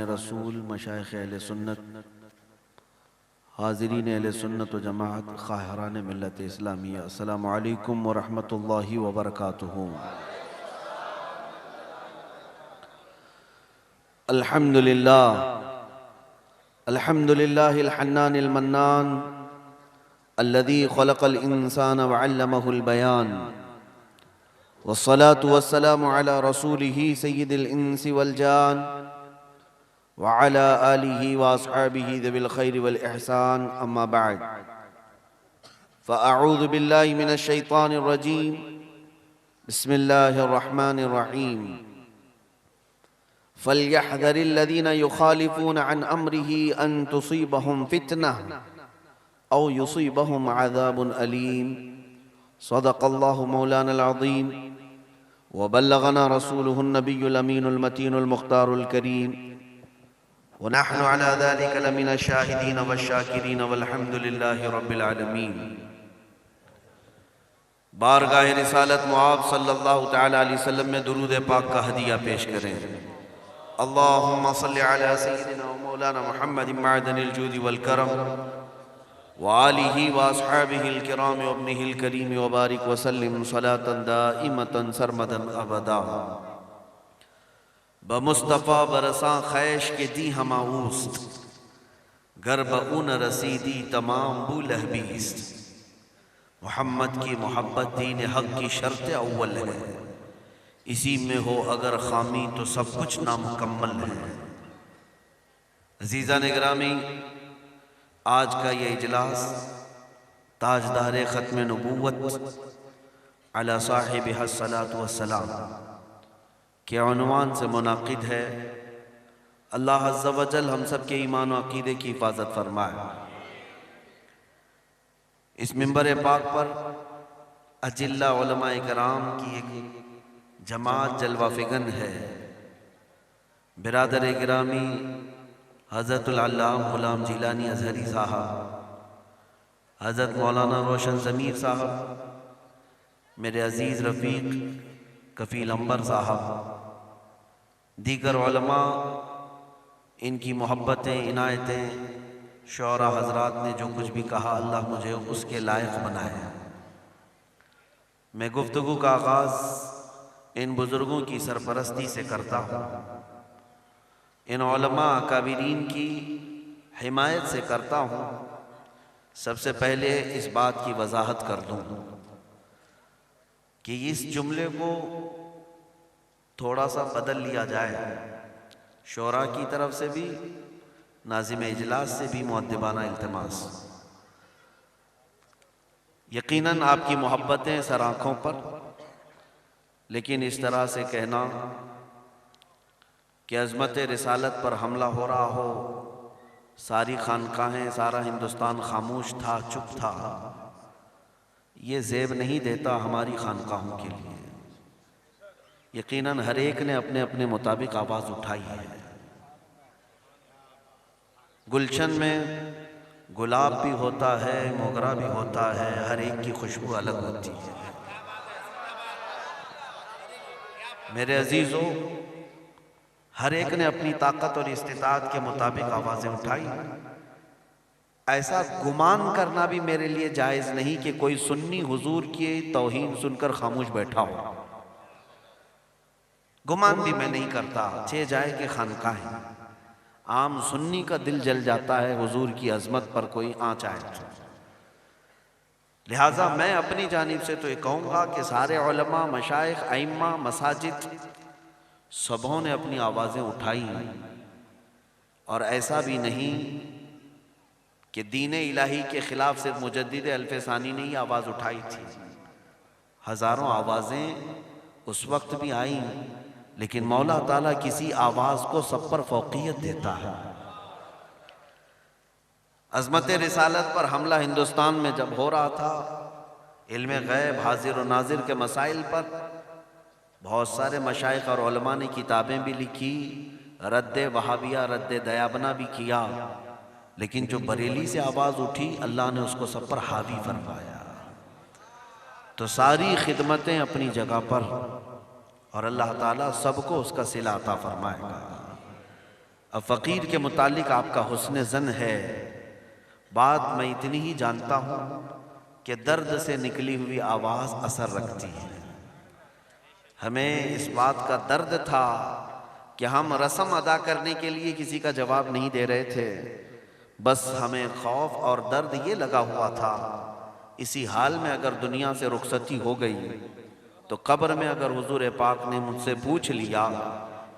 रसूल मशाइख अहले सुन्नत हाज़रीन अहले सुन्नत व जमाअत ख़ाहिरान मिल्लत इस्लामिया, अस्सलामु अलैकुम व रहमतुल्लाहि व बरकातुहू। अल्हम्दुलिल्लाह अल्हम्दुलिल्लाहिल हन्नानिल मन्नान अल्लज़ी ख़लक़ल इंसान व अल्लमहुल बयान वस्सलातु वस्सलामु अला रसूलिही सय्यिदिल इंसी वल जान व अला आलिही व अस्हाबिही ज़िल खैरि वल इहसान, अम्मा बअद। फ़अऊज़ु बिल्लाहि मिनश शैतानिर रजीम, बिस्मिल्लाहिर रहमानिर रहीम। फ़ल्यहज़रिल्लज़ीना युख़ालिफ़ूना अन अम्रिही अन तुसीबहुम फ़ितनह औ युसीबहुम अज़ाबुन अलीम। सदक़ल्लाहु मौलानल अज़ीम व बल्लगना रसूलुहुन नबियुल अमीनुल मतीनुल मुख्तारुल करीम व नहनु अला ज़ालिका लमिनश शाहिदीन वश्शाकिरीन वल्हम्दुलिल्लाहि रब्बिल आलमीन। बारगाह रिसालत मुआब सल्लल्लाहु तआला अलैहि वसल्लम में दुरूद पाक का हदिया पेश करें। अल्लाहुम्मा सल्लि अला सय्यिदिना व मौलाना मुहम्मदिन मअदनिल जूदि वल करम व आलिही व अस्हाबिहिल किराम व इब्निहिल करीम व बारिक व सल्लिम सलातन दाइमतन सरमदन अबदा। बमुस्तफ़ा बरसां खैश के दी हमाऊस्त, गर बऊन रसीदी तमाम बूलह बीस्त। मोहम्मद की मोहब्बत दीन हक की शर्त अव्वल है, इसी में हो अगर खामी तो सब कुछ नामुकम्मल है। अज़ीज़ान गिरामी, आज का ये इजलास ताजदार ख़त्म नबूवत अला साहिबिहस सलातु वस्सलाम के उन्वान से मुनाकिद है। अल्लाह अज़्ज़ा व जल हम सब के ईमान व अक़ीदे की हिफाजत फरमाए। इस मिंबर पाक पर अजिल्ला उलमाए कराम की एक जमात जलवा फिगन है। बिरादर गिरामी हज़रतुल अल्लामा ग़ुलाम जिलानी अज़हरी साहब, हज़रत मौलाना रोशन ज़मीर साहब, मेरे अज़ीज़ रफ़ीक कफ़ील अंबर साहब, दीगर उलमा, इनकी मोहब्बतें इनायतें शौरा हज़रात ने जो कुछ भी कहा, अल्लाह मुझे उसके लायक बनाए। मैं गुफ्तगू का आगाज़ इन बुज़ुर्गों की सरपरस्ती से करता हूँ, इन उलमा अकाबिरीन की हिमायत से करता हूँ। सबसे पहले इस बात की वजाहत कर दूँ कि इस जुमले को थोड़ा सा बदल लिया जाए। शोरा की तरफ से भी, नाज़िम इजलास से भी मुअद्दिबाना इल्तिमास। यकीनन आपकी मोहब्बतें सर आँखों पर, लेकिन इस तरह से कहना कि अज़मत रिसालत पर हमला हो रहा हो, सारी खानकाहें, सारा हिंदुस्तान खामोश था, चुप था, ये ज़ेब नहीं देता हमारी खानकाहों के लिए। यकीनन हर एक ने अपने अपने मुताबिक आवाज़ उठाई है। गुलशन में गुलाब भी होता है, मोगरा भी होता है, हर एक की खुशबू अलग होती है। मेरे अजीज़ों, हर एक ने अपनी ताकत और इस्तिताअत के मुताबिक आवाज़ें उठाई। ऐसा गुमान करना भी मेरे लिए जायज़ नहीं कि कोई सुन्नी हुजूर की तौहीन सुनकर खामोश बैठा हो। गुमान भी मैं नहीं करता, छे जाए कि खानकाहें, आम सुन्नी का दिल जल जाता है हुजूर की अजमत पर कोई आँच आए। लिहाजा मैं अपनी जानिब से तो ये कहूँगा कि सारे उलमा, मशाइख, अइम्मा, मसाजिद सबों ने अपनी आवाज़ें उठाई। और ऐसा भी नहीं कि दीन इलाही के ख़िलाफ़ सिर्फ मुजद्दिद अल्फ़सानी ने ही आवाज़ उठाई थी। हज़ारों आवाज़ें उस वक्त भी आईं, लेकिन मौला ताला किसी आवाज़ को सब पर फ़ौक़ियत देता है। अज़मत रिसालत पर हमला हिंदुस्तान में जब हो रहा था, इल्म गैब, हाजिर और नाजिर के मसाइल पर बहुत सारे मशाइख और उलमा ने किताबें भी लिखी, रद्द वहाबिया, रद्द दयाबना भी किया, लेकिन जो बरेली से आवाज़ उठी, अल्लाह ने उसको सब पर हावी फरमाया। तो सारी खिदमतें अपनी जगह पर, और अल्लाह ताला सबको उसका सिला अता फरमाएगा। अब फ़कीर के मुतालिक आपका हुस्न ज़न है, बात मैं इतनी ही जानता हूँ कि दर्द से निकली हुई आवाज़ असर रखती है। हमें इस बात का दर्द था कि हम रस्म अदा करने के लिए किसी का जवाब नहीं दे रहे थे, बस हमें खौफ और दर्द ये लगा हुआ था, इसी हाल में अगर दुनिया से रुखसती हो गई तो कब्र में अगर हुजूर पाक ने मुझसे पूछ लिया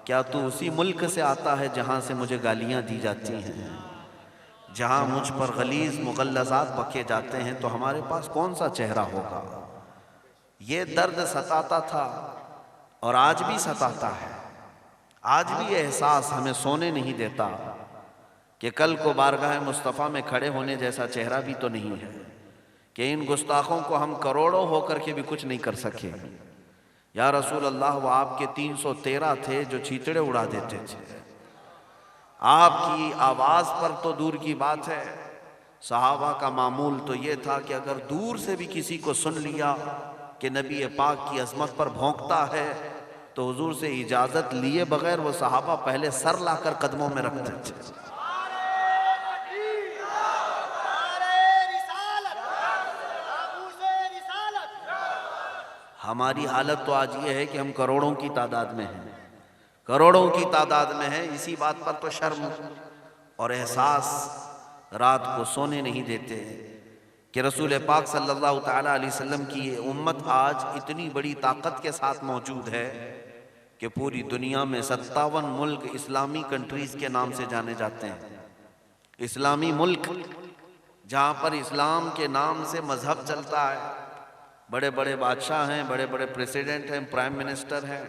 क्या तू उसी मुल्क से आता है जहाँ से मुझे गालियाँ दी जाती हैं, जहाँ मुझ पर गलीज़ मुगल्लज़ात बके जाते हैं, तो हमारे पास कौन सा चेहरा होगा। ये दर्द सताता था और आज भी सताता है। आज भी ये एहसास हमें सोने नहीं देता कि कल को बारगाह मुस्तफ़ा में खड़े होने जैसा चेहरा भी तो नहीं है, कि इन गुस्ताखों को हम करोड़ों होकर के भी कुछ नहीं कर सके। या रसूल अल्लाह, वो आपके 313 थे जो छींचड़े उड़ा देते थे। आपकी आवाज़ पर तो दूर की बात है, सहाबा का मामूल तो ये था कि अगर दूर से भी किसी को सुन लिया कि नबी पाक की अजमत पर भौंकता है तो हुजूर से इजाज़त लिए बगैर वो सहाबा पहले सर लाकर कदमों में रखते थे। हमारी हालत तो आज ये है कि हम करोड़ों की तादाद में हैं, करोड़ों की तादाद में हैं। इसी बात पर तो शर्म और एहसास रात को सोने नहीं देते कि रसूल पाक सल्लल्लाहु तआला अलैहि वसल्लम की ये उम्मत आज इतनी बड़ी ताकत के साथ मौजूद है कि पूरी दुनिया में 57 मुल्क इस्लामी कंट्रीज़ के नाम से जाने जाते हैं। इस्लामी मुल्क जहाँ पर इस्लाम के नाम से मजहब चलता है, बड़े बड़े बादशाह हैं, बड़े बड़े प्रेसिडेंट हैं, प्राइम मिनिस्टर हैं,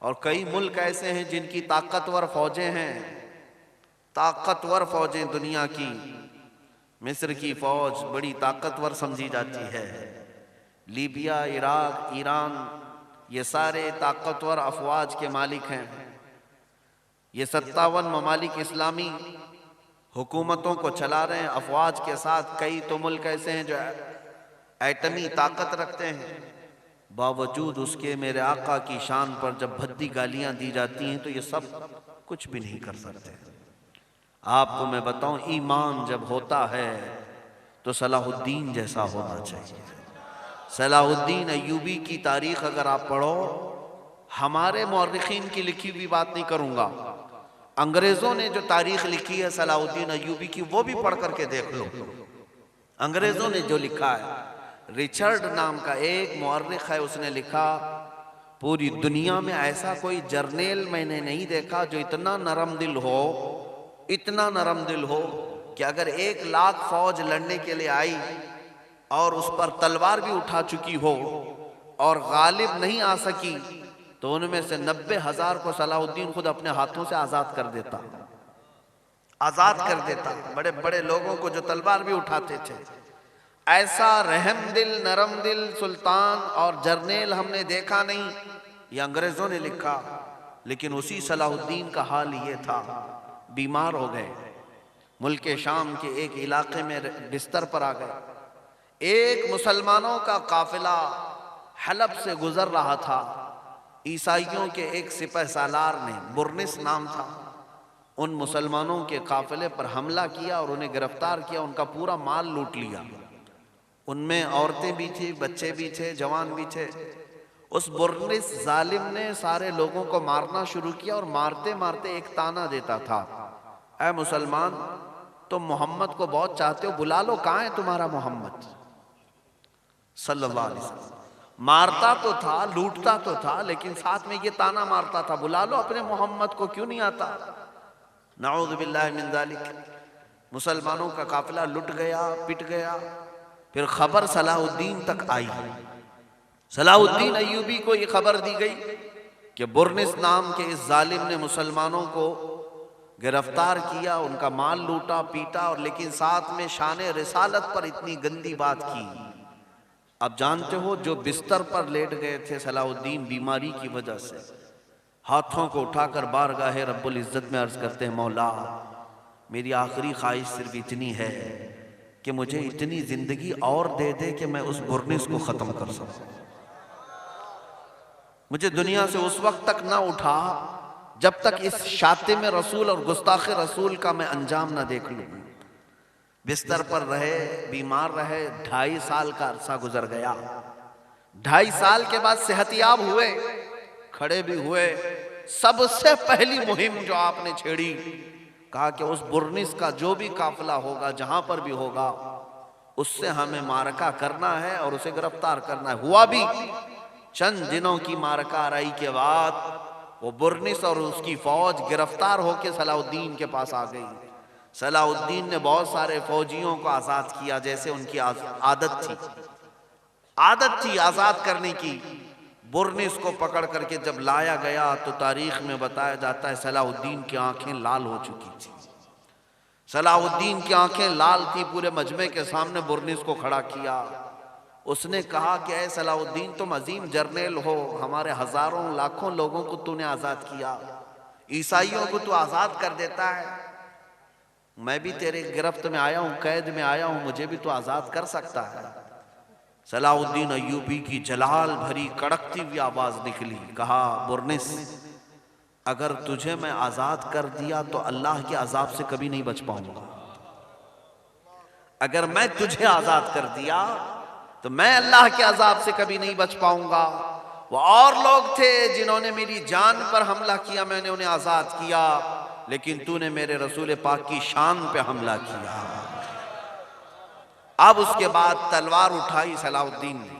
और कई मुल्क ऐसे हैं जिनकी ताकतवर फौजें हैं, ताकतवर फौजें दुनिया की। मिस्र की फौज बड़ी ताकतवर समझी जाती है। लीबिया, इराक, ईरान, ये सारे ताकतवर अफवाज के मालिक हैं। ये 57 ममालिक इस्लामी हुकूमतों को चला रहे हैं अफवाज के साथ। कई तो मुल्क ऐसे हैं जो एटमी ताकत रखते हैं, बावजूद उसके मेरे आका की शान पर जब भद्दी गालियां दी जाती हैं तो ये सब कुछ भी नहीं कर सकते। आपको मैं बताऊं, ईमान जब होता है तो सलाहुद्दीन जैसा होना चाहिए। सलाहुद्दीन अय्यूबी की तारीख अगर आप पढ़ो, हमारे मौर्रिखीन की लिखी हुई बात नहीं करूंगा, अंग्रेजों ने जो तारीख लिखी है सलाहुद्दीन अय्यूबी की, वो भी पढ़ करके देख लो। अंग्रेजों ने जो लिखा है, रिचर्ड नाम का एक मौर्रिख है, उसने लिखा पूरी दुनिया में ऐसा कोई जर्नेल मैंने नहीं देखा जो इतना नरम दिल हो, इतना नरम दिल हो कि अगर 1 लाख फौज लड़ने के लिए आई और उस पर तलवार भी उठा चुकी हो और गालिब नहीं आ सकी तो उनमें से 90,000 को सलाहुद्दीन खुद अपने हाथों से आजाद कर देता, आजाद कर देता। बड़े बड़े लोगों को जो तलवार भी उठाते थे, ऐसा रहम दिल, नरम दिल सुल्तान और जर्नेल हमने देखा नहीं। ये अंग्रेजों ने लिखा, लेकिन उसी सलाहुद्दीन का हाल ये था, बीमार हो गए, मुल्क शाम के एक इलाके में बिस्तर पर आ गए। एक मुसलमानों का काफिला हलब से गुजर रहा था। ईसाइयों के एक सिपह सालार ने, बुरनिस नाम था, उन मुसलमानों के काफिले पर हमला किया और उन्हें गिरफ्तार किया, उनका पूरा माल लूट लिया। उनमें औरतें भी थी, बच्चे भी थे, जवान भी थे। उस बुरनिस जालिम ने सारे लोगों को मारना शुरू किया और मारते मारते एक ताना देता था, ऐ मुसलमान, तुम मोहम्मद को बहुत चाहते हो, बुला लो, कहाँ है तुम्हारा मोहम्मद सल्लल्लाहु अलैहि वसल्लम। मारता तो था, लूटता तो था, लेकिन साथ में ये ताना मारता था, बुला लो अपने मोहम्मद को, क्यों नहीं आता। नाऊज़ु बिल्लाहि मिन ज़ालिक। मुसलमानों का काफिला लुट गया, पिट गया। फिर खबर सलाहुद्दीन तक आई। सलाहुद्दीन अय्यूबी को ये खबर दी गई कि बुरनिस नाम के इस जालिम ने मुसलमानों को गिरफ्तार किया, उनका माल लूटा, पीटा, और लेकिन साथ में शान रिसालत पर इतनी गंदी बात की। अब जानते हो, जो बिस्तर पर लेट गए थे सलाहुद्दीन बीमारी की वजह से, हाथों को उठाकर बारगाहे रब्बुल इज्जत में अर्ज करते हैं, मौला मेरी आखिरी ख्वाहिश सिर्फ इतनी है कि मुझे इतनी जिंदगी और दे दे कि मैं उस बुरनिस को खत्म कर सकूं। मुझे दुनिया से उस वक्त तक ना उठा जब तक इस शातिम रसूल और गुस्ताख रसूल का मैं अंजाम ना देख लूं। बिस्तर पर रहे, बीमार रहे, 2.5 साल का अरसा गुजर गया। 2.5 साल के बाद सेहतियाब हुए, खड़े भी हुए। सबसे पहली मुहिम जो आपने छेड़ी, कहा कि उस बुर्निस का जो भी काफिला होगा, जहां पर भी होगा, उससे हमें मारका करना है और उसे गिरफ्तार करना है। हुआ भी। चंद दिनों की मारका आराई के बाद वो बुर्निस और उसकी फौज गिरफ्तार होकर सलाउद्दीन के पास आ गई। सलाउद्दीन ने बहुत सारे फौजियों को आजाद किया, जैसे उनकी आदत थी आजाद करने की। बुर्निस को पकड़ करके जब लाया गया तो तारीख में बताया जाता है सलाउद्दीन की आंखें लाल हो चुकी थी। सलाउद्दीन की आंखें लाल थी। पूरे मजमे के सामने बुर्निस को खड़ा किया। उसने कहा कि ऐ सलाउद्दीन, तुम अजीम जर्नैल हो, हमारे हजारों लाखों लोगों को तूने आजाद किया, ईसाइयों को तू आजाद कर देता है। मैं भी तेरे गिरफ्त में आया हूं, कैद में आया हूं, मुझे भी तू आजाद कर सकता है। सलाउद्दीन अय्यूबी की जलाल भरी कड़कती हुई आवाज निकली। कहा, बुर्निस, अगर तुझे मैं आजाद कर दिया तो अल्लाह के अजाब से कभी नहीं बच पाऊंगा। अगर मैं तुझे आजाद कर दिया तो मैं अल्लाह के अजाब से कभी नहीं बच पाऊंगा। वो और लोग थे जिन्होंने मेरी जान पर हमला किया, मैंने उन्हें आजाद किया, लेकिन तूने मेरे रसूल पाक की शान पे हमला किया। अब उसके बाद तलवार उठाई सलाउद्दीन ने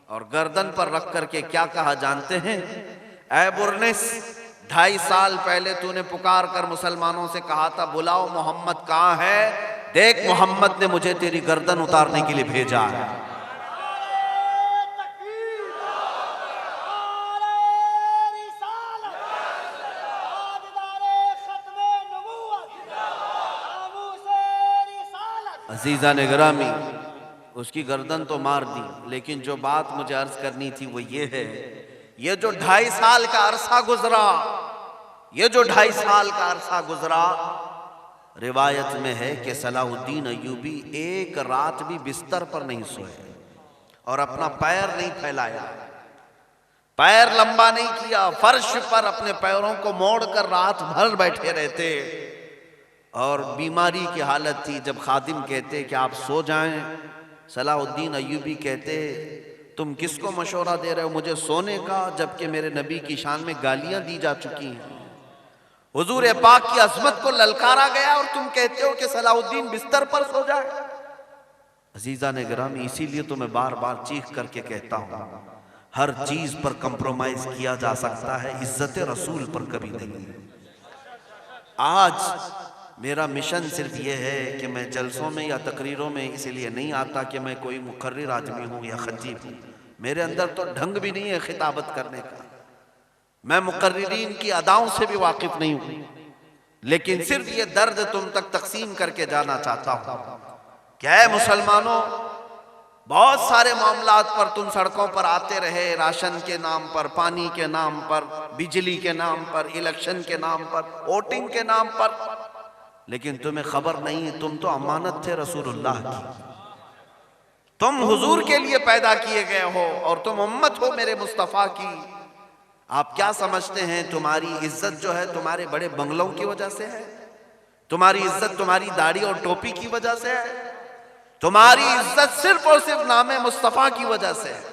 और गर्दन पर रख करके क्या कहा जानते हैं? ऐ बुर्निस, 2.5 साल पहले तूने पुकार कर मुसलमानों से कहा था बुलाओ मोहम्मद कहाँ है, देख मोहम्मद ने मुझे तेरी गर्दन उतारने के लिए भेजा है। अजीजा ने गिरामी, उसकी गर्दन तो मार दी, लेकिन जो बात मुझे अर्ज करनी थी वो ये है, ये जो 2.5 साल का अरसा गुजरा, ये जो 2.5 साल का अरसा गुजरा, रिवायत में है कि सलाहुद्दीन अय्यूबी एक रात भी बिस्तर पर नहीं सोए और अपना पैर नहीं फैलाया, पैर लंबा नहीं किया, फर्श पर अपने पैरों को मोड़कर रात भर बैठे रहते। और बीमारी की हालत थी। जब खादिम कहते कि आप सो जाएं, सलाहुद्दीन अय्यूबी कहते तुम किसको मशवरा दे रहे हो मुझे सोने का, जबकि मेरे नबी की शान में गालियां दी जा चुकी हैं, हुजूर पाक की अजमत को ललकारा गया और तुम कहते हो कि सलाहुद्दीन बिस्तर पर सो जाए। अजीजा ने गिरामी, इसीलिए तो मैं बार बार चीख करके कहता हूं, हर चीज पर कंप्रोमाइज किया जा सकता है, इज्जत रसूल पर कभी नहीं। आज मेरा मिशन सिर्फ ये है कि मैं जलसों में या तकरीरों में इसलिए नहीं आता कि मैं कोई मुकर्रिर आदमी हूँ या खतीब हूँ, मेरे अंदर तो ढंग भी नहीं है खिताबत करने का, मैं मुकर्रिरीन की अदाओं से भी वाकिफ नहीं हूँ, लेकिन सिर्फ ये दर्द तुम तक तकसीम करके जाना चाहता हूँ। क्या है मुसलमानों, बहुत सारे मामलात पर तुम सड़कों पर आते रहे, राशन के नाम पर, पानी के नाम पर, बिजली के नाम पर, इलेक्शन के नाम पर, वोटिंग के नाम पर, लेकिन तुम्हें खबर नहीं, तुम तो अमानत थे रसूलुल्लाह की, तुम हुजूर के लिए पैदा किए गए हो और तुम उम्मत हो मेरे मुस्तफ़ा की। आप क्या समझते हैं तुम्हारी इज्जत जो है तुम्हारे बड़े बंगलों की वजह से है? तुम्हारी इज्जत तुम्हारी दाढ़ी और टोपी की वजह से है? तुम्हारी इज्जत सिर्फ और सिर्फ नामे मुस्तफ़ा की वजह से है।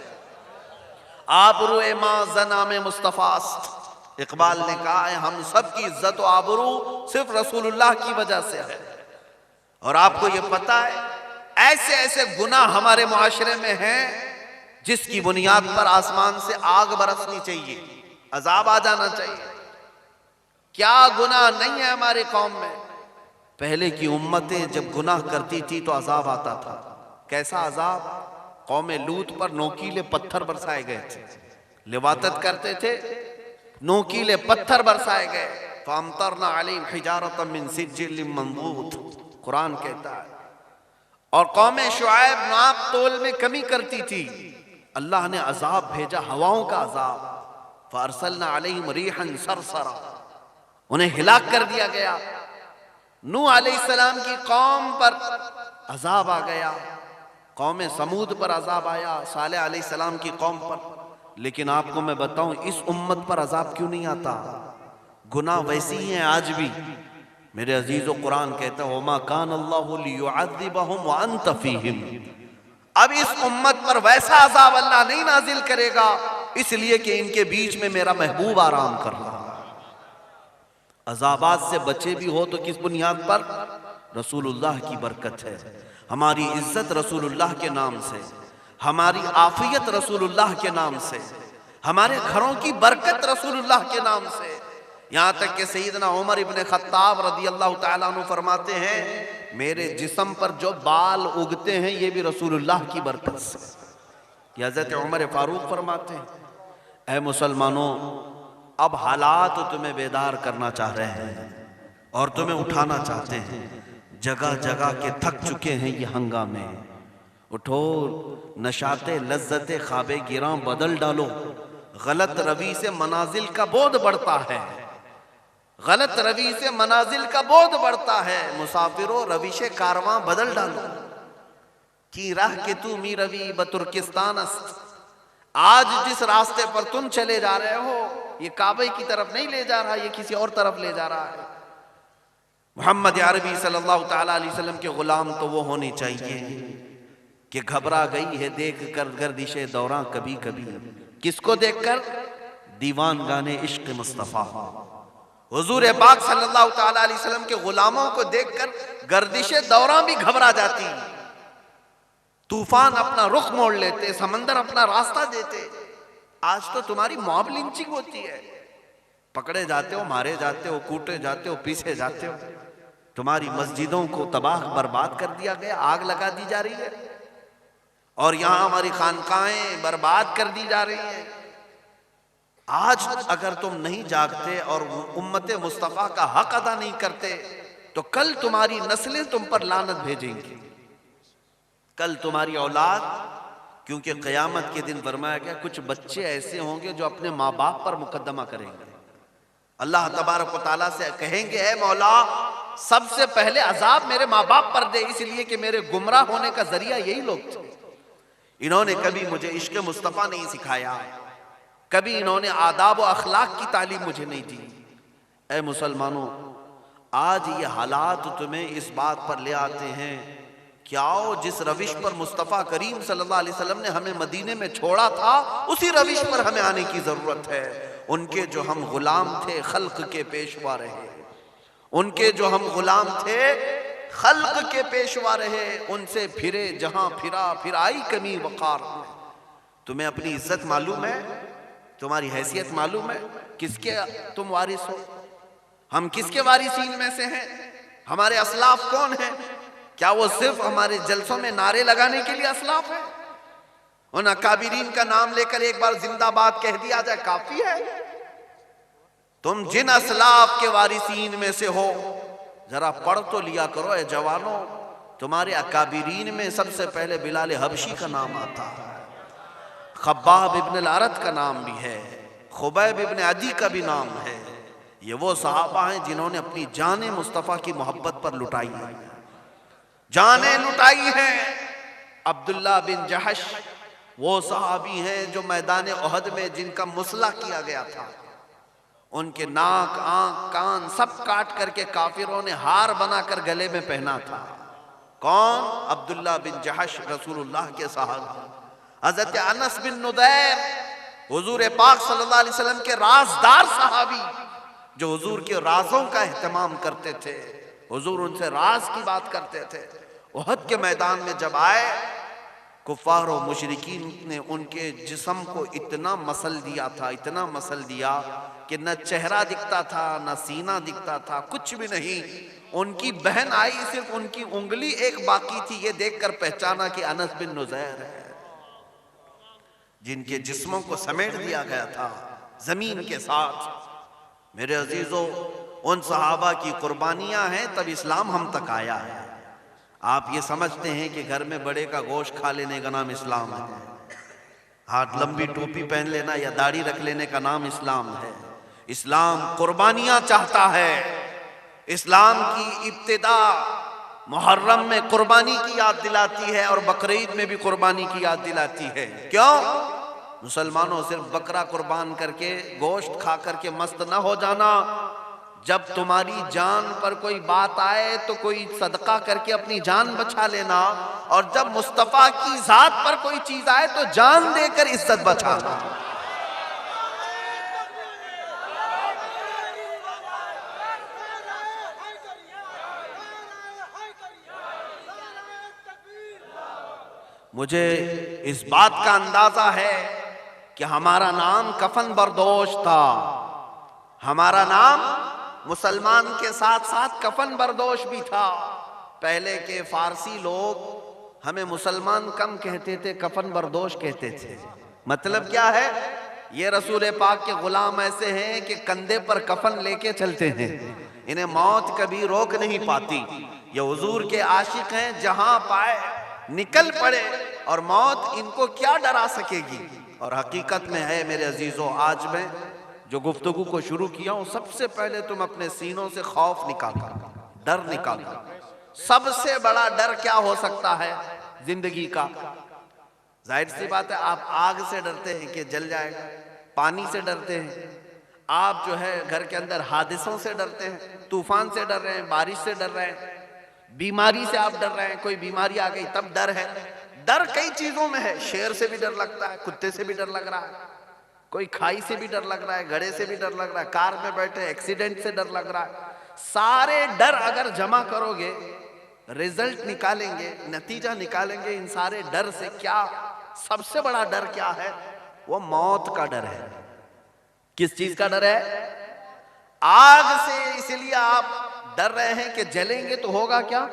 आबरू मा ज़नामे मुस्तफ़ास्त, इकबाल ने कहा है हम सब की इज्जत और आबरू सिर्फ रसूलुल्लाह की वजह से है। और आपको ये पता है ऐसे ऐसे गुनाह हमारे मुआशरे में हैं जिसकी बुनियाद पर आसमान से आग बरसनी चाहिए, अजाब आ जाना चाहिए। क्या गुनाह नहीं है हमारे कौम में? पहले की उम्मतें जब गुनाह करती थी तो अजाब आता था। कैसा अजाब? कौम लूत पर नोकीले पत्थर बरसाए गए थे, लिवातत करते थे, नोकीले पत्थर बरसाए गए। फ़अमतरना अलैहिम हिजारतम मिन सिज्जिल मंदूद, कुरान कहता है। और कौम शुआइब नाप तोल में कमी करती थी, अल्लाह ने अजाब भेजा, हवाओं का अजाब। फ़अरसलना अलैहिम रीहन सरसरा, उन्हें हिलाक कर दिया गया। नूह अलैहिस्सलाम की कौम पर अजाब आ गया, कौम समूद पर अजाब आया, सालेह अलैहिस्सलाम की कौम पर। लेकिन आपको मैं बताऊं इस उम्मत पर अजाब क्यों नहीं आता? गुनाह वैसी ही हैं आज भी। मेरे अजीजों, कुरान कहता है वमा कान अल्लाहु लियुअज़्ज़िबहुम व अंत फ़ीहिम। अब इस उम्मत पर वैसा अज़ाब अल्लाह नहीं नाजिल करेगा, इसलिए कि इनके बीच में मेरा महबूब आराम कर रहा है। अज़ाबात से बचे भी हो तो किस बुनियाद पर? रसूलुल्लाह की बरकत है। हमारी इज्जत रसूलुल्लाह के नाम से, हमारी आफियत रसूलुल्लाह के नाम से, हमारे घरों की बरकत रसूलुल्लाह के नाम से। यहाँ तक कि सैयदना उमर इब्न खत्ताब रज़ियल्लाहु ताला अन्हु फरमाते हैं, मेरे जिस्म पर जो बाल उगते हैं ये भी रसूलुल्लाह की बरकत से। हज़रत उमर फारूक फरमाते हैं, ऐ मुसलमानों, अब हालात तुम्हें बेदार करना चाह रहे हैं और तुम्हें उठाना चाहते हैं। जगह जगह के थक चुके हैं ये हंगामे। उठो, नशाते लज्जते ख्वाबे गिरां बदल डालो। गलत रवि से मनाजिल का बोध बढ़ता है, गलत रवि से मनाजिल का बोध बढ़ता है। मुसाफिरों, रविशे कारवां बदल डालो। की राह के तू मी रवि बतुर्किस्तान अस्त। आज जिस रास्ते पर तुम चले जा रहे हो ये काबे की तरफ नहीं ले जा रहा, ये किसी और तरफ ले जा रहा है। मोहम्मद अरबी सल्लल्लाहु ताला अलैहि वसल्लम के गुलाम तो वो होने चाहिए कि घबरा गई है देख कर गर्दिशे दौरां कभी कभी। किसको देखकर? दीवान गाने इश्क मुस्तफा। हुजूर पाक सल्लल्लाहु ताला अलैहि वसल्लम के गुलामों को देखकर गर्दिशे दौरां भी घबरा जाती। तूफान अपना रुख मोड़ लेते, समंदर अपना रास्ता देते। आज तो तुम्हारी मॉब लिंचिंग होती है, पकड़े जाते हो, मारे जाते हो, कूटे जाते हो, पीछे जाते हो। तुम्हारी मस्जिदों को तबाह बर्बाद कर दिया गया, आग लगा दी जा रही है, और यहां हमारी खानकाहें बर्बाद कर दी जा रही हैं। आज अगर तुम नहीं जागते और उम्मत मुस्तफा का हक अदा नहीं करते तो कल तुम्हारी नस्लें तुम पर लानत भेजेंगी, कल तुम्हारी औलाद। क्योंकि क़यामत के दिन फरमाया गया कुछ बच्चे ऐसे होंगे जो अपने माँ बाप पर मुकद्दमा करेंगे। अल्लाह तबारक व तआला से कहेंगे, ऐ मौला, सबसे पहले अजाब मेरे माँ बाप पर दे, इसलिए कि मेरे गुमराह होने का जरिया यही लोग थे। इन्होंने कभी मुझे इश्क मुस्तफ़ा नहीं सिखाया, कभी इन्होंने आदाब व अखलाक की तालीम मुझे नहीं दी। ऐ मुसलमानों, आज ये हालात तुम्हें इस बात पर ले आते हैं कि आओ जिस रविश पर मुस्तफ़ा करीम सल्लल्लाहु अलैहि वसल्लम ने हमें मदीने में छोड़ा था उसी रविश पर हमें आने की जरूरत है। उनके जो हम गुलाम थे खल्क के पेशवा रहे, उनके जो हम गुलाम थे खल्क के पेशवा रहे, उनसे फिरे जहां फिरा फिर आई कमी वकार। तुम्हें अपनी इज्जत मालूम है, तुम्हारी हैसियत मालूम है, किसके तुम वारिस हो, हम किसके वारिसीन में से हैं, हमारे असलाफ कौन हैं? क्या वो सिर्फ हमारे जलसों में नारे लगाने के लिए असलाफ है? उन अकाबिरीन का नाम लेकर एक बार जिंदाबाद कह दिया जाए काफी है। तुम जिन असलाफ के वारिसीन में से हो जरा पढ़ तो लिया करो। ए जवानों, तुम्हारे अकाबिरीन में सबसे पहले बिलाल हबशी का नाम आता है, खब्बाब इब्न अल-अरत का नाम भी है, खुबैब इब्न अदी का भी नाम है। ये वो सहाबा हैं जिन्होंने अपनी जान मुस्तफ़ा की मोहब्बत पर लुटाई है, जाने लुटाई है। अब्दुल्ला बिन जहश वो सहाबी हैं जो मैदान उहद में जिनका मुसला किया गया था, उनके नाक आंख कान सब काट करके काफिरों ने हार बनाकर गले में पहना था। कौन? अब्दुल्ला बिन जहश, रसूलुल्लाह के साहब। हजरत अनस बिन नुदैर, हुजूर पाक सल्लल्लाहु अलैहि वसल्लम के राजदार सहाबी जो हुजूर के राजों का एहतमाम करते थे, हुजूर उनसे राज की बात करते थे। उहद के मैदान में जब आए, कुफार और मुशरिकीन ने उनके जिस्म को इतना मसल दिया था, इतना मसल दिया कि न चेहरा दिखता था न सीना दिखता था, कुछ भी नहीं। उनकी बहन आई, सिर्फ उनकी उंगली एक बाकी थी, ये देखकर पहचाना कि अनस बिन नुज़ैर है, जिनके जिस्मों को समेट दिया गया था जमीन के साथ। मेरे अजीजों, उन सहाबा की कुर्बानियां हैं तब इस्लाम हम तक आया है। आप ये समझते हैं कि घर में बड़े का गोश्त खा लेने का नाम इस्लाम है, हाथ लंबी टोपी पहन लेना या दाढ़ी रख लेने का नाम इस्लाम है। इस्लाम कुर्बानियां चाहता है। इस्लाम की इब्तिदा मुहर्रम में कुर्बानी की याद दिलाती है और बकरीद में भी कुर्बानी की याद दिलाती है। क्यों? मुसलमानों, सिर्फ बकरा कुर्बान करके गोश्त खा करके मस्त न हो जाना, जब तुम्हारी जान पर कोई बात आए तो कोई सदका करके अपनी जान बचा लेना, और जब मुस्तफा की जात पर कोई चीज आए तो जान देकर इज्जत बचाना। मुझे इस बात का अंदाजा है कि हमारा नाम कफन बरदोश था, हमारा नाम मुसलमान के साथ साथ कफन बरदोश भी था। पहले के फारसी लोग हमें मुसलमान कम कहते थे, कफन बरदोश कहते थे। मतलब क्या है, ये रसूल पाक के गुलाम ऐसे हैं कि कंधे पर कफन लेके चलते हैं, इन्हें मौत कभी रोक नहीं पाती। ये हुजूर के आशिक हैं, जहां पाए निकल पड़े और मौत इनको क्या डरा सकेगी। और हकीकत में है मेरे अजीजों, आज मैं जो गुफ्तगू को शुरू किया हूं, सबसे पहले तुम अपने सीनों से खौफ निकालो, डर निकालो। सबसे बड़ा डर क्या हो सकता है जिंदगी का? जाहिर सी बात है, आप आग से डरते हैं कि जल जाएगा, पानी से डरते हैं, आप जो है घर के अंदर हादिसों से डरते हैं, तूफान से डर रहे हैं, बारिश से डर रहे हैं, बीमारी से आप डर रहे हैं, कोई बीमारी आ गई तब डर है। डर कई चीजों में है, शेर से भी डर लगता है, कुत्ते से भी डर लग रहा है, कोई खाई से भी डर लग रहा है, घड़े से भी डर लग रहा है, कार में बैठे एक्सीडेंट से डर लग रहा है। सारे डर अगर जमा करोगे, रिजल्ट निकालेंगे, नतीजा निकालेंगे इन सारे डर से, क्या सबसे बड़ा डर क्या है? वो मौत का डर है। किस चीज का डर है? आग से इसलिए आप डर रहे हैं कि जलेंगे तो होगा क्या?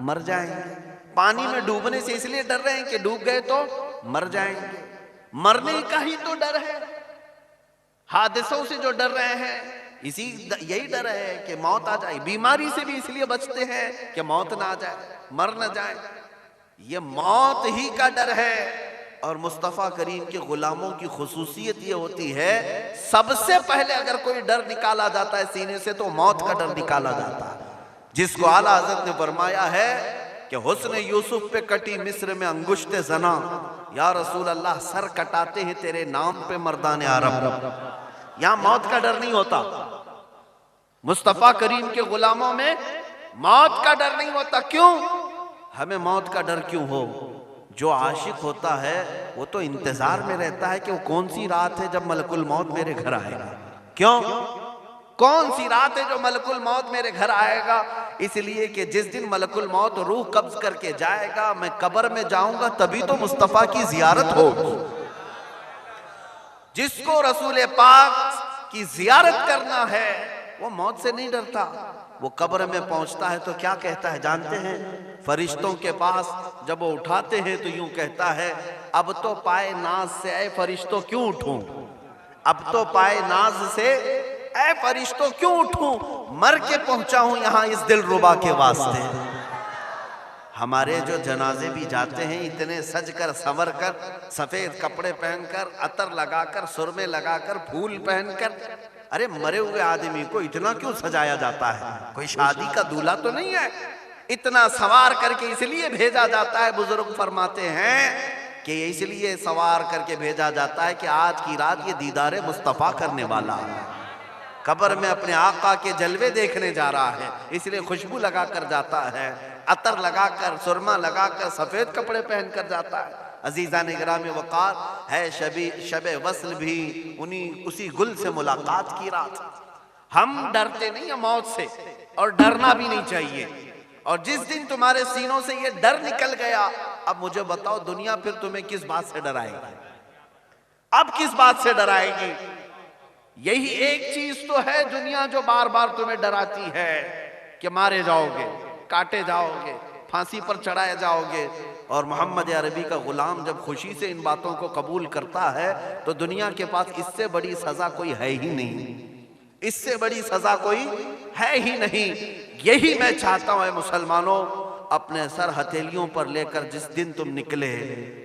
मर जाएंगे। पानी में डूबने से इसलिए डर रहे हैं कि डूब गए तो मर जाएंगे, मरने का ही तो डर है। हादसों से जो डर रहे हैं, यही डर है कि मौत आ जाए। बीमारी से भी इसलिए बचते हैं कि मौत ना आ जाए, मर ना जाए, ये मौत ही का डर है। और मुस्तफ़ा करीम के गुलामों की खुसूसियत ये होती है, सबसे पहले अगर कोई डर निकाला जाता है सीने से तो मौत का डर निकाला जाता है, जिसको आला हज़रत ने फरमाया है कि हुस्न यूसुफ पे कटी मिस्र में अंगुश्ते जना, या रसूल अल्लाह सर कटाते हैं तेरे नाम पे मर्दाने अरब। यहां मौत का डर नहीं होता, मुस्तफ़ा करीम के गुलामों में मौत का डर नहीं होता। क्यों? हमें मौत का डर क्यों हो? जो आशिक होता है वो तो इंतजार में रहता है कि वो कौन सी रात है जब मलकुल मौत मेरे घर आएगा। क्यों? कौन सी रात है जो मलकुल मौत मेरे घर आएगा? इसलिए कि जिस दिन मलकुल मौत रूह कब्ज करके जाएगा, मैं कब्र में जाऊंगा, तभी तो मुस्तफ़ा की जियारत होगी। जिसको रसूल पाक की जियारत करना है वो मौत से नहीं डरता। वो कब्र में पहुंचता है तो क्या कहता है जानते हैं? फरिश्तों के पास जब वो उठाते हैं तो यूं कहता है, अब तो पाए नाज से ऐ फरिश्तों क्यों उठूं, अब तो पाए नाज से ऐ फरिश्तों क्यों उठूं, मर के पहुंचा हूं यहां इस दिलरुबा के वास्ते। हमारे जो जनाजे भी जाते हैं इतने सज कर संवर कर, सफेद कपड़े पहनकर, अतर लगाकर, सुरमे लगाकर, फूल पहनकर, अरे मरे हुए आदमी को इतना क्यों सजाया जाता है? कोई शादी का दूल्हा तो नहीं है, इतना सवार करके इसलिए भेजा जाता है। बुजुर्ग फरमाते हैं कि इसलिए सवार करके भेजा जाता है कि आज की रात ये दीदारे मुस्तफ़ा करने वाला है, कब्र में अपने आका के जलवे देखने जा रहा है, इसलिए खुशबू लगा कर जाता है, अतर लगाकर, सुरमा लगाकर, सफेद कपड़े पहनकर जाता है। अजीज़ान गिरामी वक़ार है शबे वस्ल भी उसी गुल से मुलाकात की रात। हम डरते नहीं है मौत से, और डरना भी नहीं चाहिए। और जिस दिन तुम्हारे सीनों से ये डर निकल गया, अब मुझे बताओ दुनिया फिर तुम्हें किस बात से डराएगी? अब किस बात से डराएगी? यही एक चीज तो है दुनिया जो बार बार तुम्हें डराती है कि मारे जाओगे, काटे जाओगे, फांसी पर चढ़ाए जाओगे। और मोहम्मद अरबी का गुलाम जब खुशी से इन बातों को कबूल करता है तो दुनिया के पास इससे बड़ी सजा कोई है ही नहीं, इससे बड़ी सजा कोई है ही नहीं। यही मैं चाहता हूं मुसलमानों, अपने सर हथेलियों पर लेकर जिस दिन तुम निकले,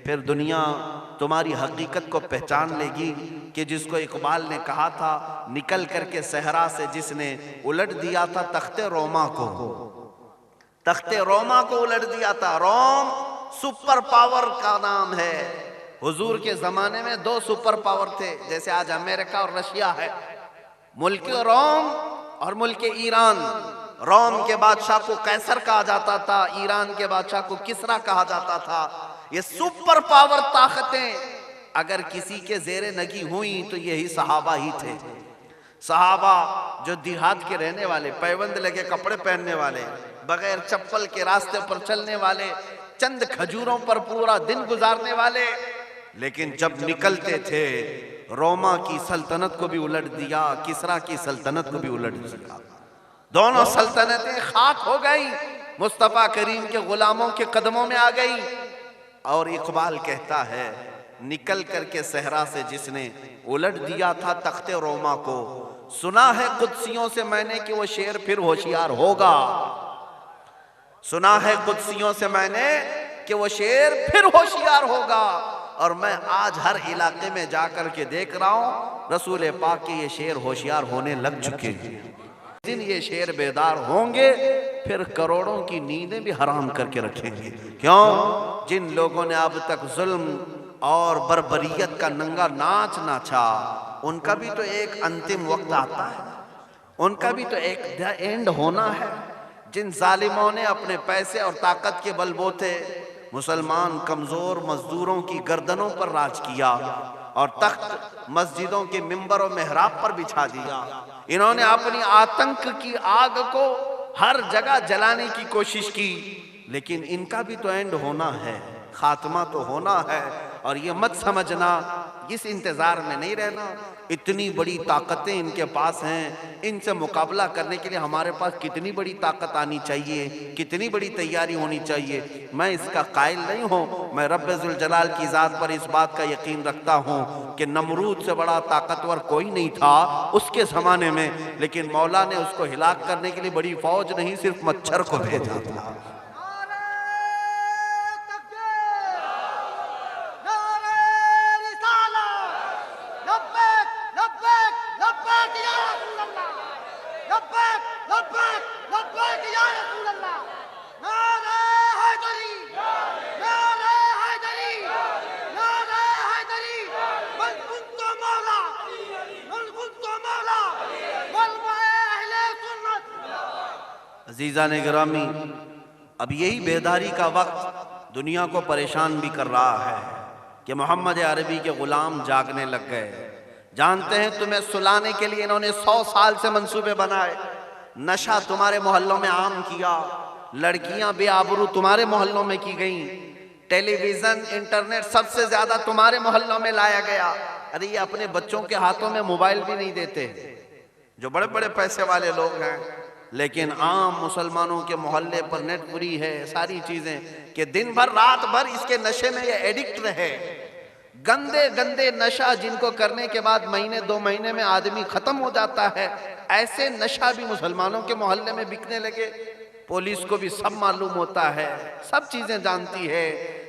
फिर दुनिया तुम्हारी हकीकत को पहचान लेगी कि जिसको इकबाल ने कहा था, निकल करके सहरा से जिसने उलट दिया था तख्ते रोमा को, तख्ते रोमा को उलट दिया था। रोम सुपर पावर का नाम है। हुजूर के जमाने में 2 सुपर पावर थे, जैसे आज अमेरिका और रशिया है। मुल्क रोम और मुल्क ईरान, रोम के बादशाह को कैसर कहा जाता था, ईरान के बादशाह को किसरा कहा जाता था। ये सुपर पावर ताकतें अगर किसी के जेरे नगी हुई तो यही सहाबा ही थे। सहाबा जो देहात के रहने वाले, पैबंद लगे कपड़े पहनने वाले, बगैर चप्पल के रास्ते पर चलने वाले, चंद खजूरों पर पूरा दिन गुजारने वाले, लेकिन जब निकलते थे रोमा की सल्तनत को भी उलट दिया, किसरा की सल्तनत को भी उलट दिया। दोनों सल्तनतें खाक हो गई, मुस्तफा करीम के गुलामों के कदमों में आ गई। और इकबाल कहता है, निकल करके सहरा से जिसने उलट दिया था तख्ते रोमा को, सुना है कुदसियों से मैंने कि वो शेर फिर होशियार होगा। सुना है कुदसियों से मैंने कि वो शेर फिर होशियार होगा। और मैं आज हर इलाके में जाकर के देख रहा हूं, रसूल पाक के ये शेर होशियार होने लग चुके हैं। दिन ये शेर बेदार होंगे, फिर करोड़ों की नींदें भी हराम करके रखेंगे। क्यों? जिन लोगों ने अब तक जुल्म और बर्बरियत का नंगा नाच नाचा, उनका भी तो एक अंतिम वक्त आता है, उनका भी तो एक एंड होना है। जिन जालिमों ने अपने पैसे और ताकत के बलबूते मुसलमान कमजोर मजदूरों की गर्दनों पर राज किया और तख्त मस्जिदों के मिंबर और मेहराब पर बिछा दिया, इन्होंने अपनी आतंक की आग को हर जगह जलाने की कोशिश की, लेकिन इनका भी तो एंड होना है, खात्मा तो होना है। और ये मत समझना, इस इंतजार में नहीं रहना। इतनी बड़ी ताकतें इनके पास हैं, इनसे मुकाबला करने के लिए हमारे पास कितनी बड़ी ताकत आनी चाहिए, कितनी बड़ी तैयारी होनी चाहिए। मैं इसका कायल नहीं हूँ, मैं रब्बुल जलाल की ज़ात पर इस बात का यकीन रखता हूँ कि नमरूद से बड़ा ताकतवर कोई नहीं था उसके ज़माने में, लेकिन मौला ने उसको हिलाक करने के लिए बड़ी फौज नहीं, सिर्फ मच्छर को भेजा था। अज़ीज़ान गिरामी, अब यही बेदारी का वक्त दुनिया को परेशान भी कर रहा है कि मोहम्मद अरबी के गुलाम जागने लग गए। जानते हैं, तुम्हें सुलाने के लिए इन्होंने 100 साल से मंसूबे बनाए। नशा तुम्हारे मोहल्लों में आम किया, लड़कियां बेआबरू तुम्हारे मोहल्लों में की गई, टेलीविजन इंटरनेट सबसे ज्यादा तुम्हारे मोहल्लों में लाया गया। अरे ये अपने बच्चों के हाथों में मोबाइल भी नहीं देते, जो बड़े बड़े पैसे वाले लोग हैं, लेकिन आम मुसलमानों के मोहल्ले पर नेट फ्री है, सारी चीजें, कि दिन भर रात भर इसके नशे में ये एडिक्ट रहे। गंदे गंदे नशा जिनको करने के बाद महीने 2 महीने में आदमी खत्म हो जाता है, ऐसे नशा भी मुसलमानों के मोहल्ले में बिकने लगे। पुलिस को भी सब मालूम होता है, सब चीजें जानती है,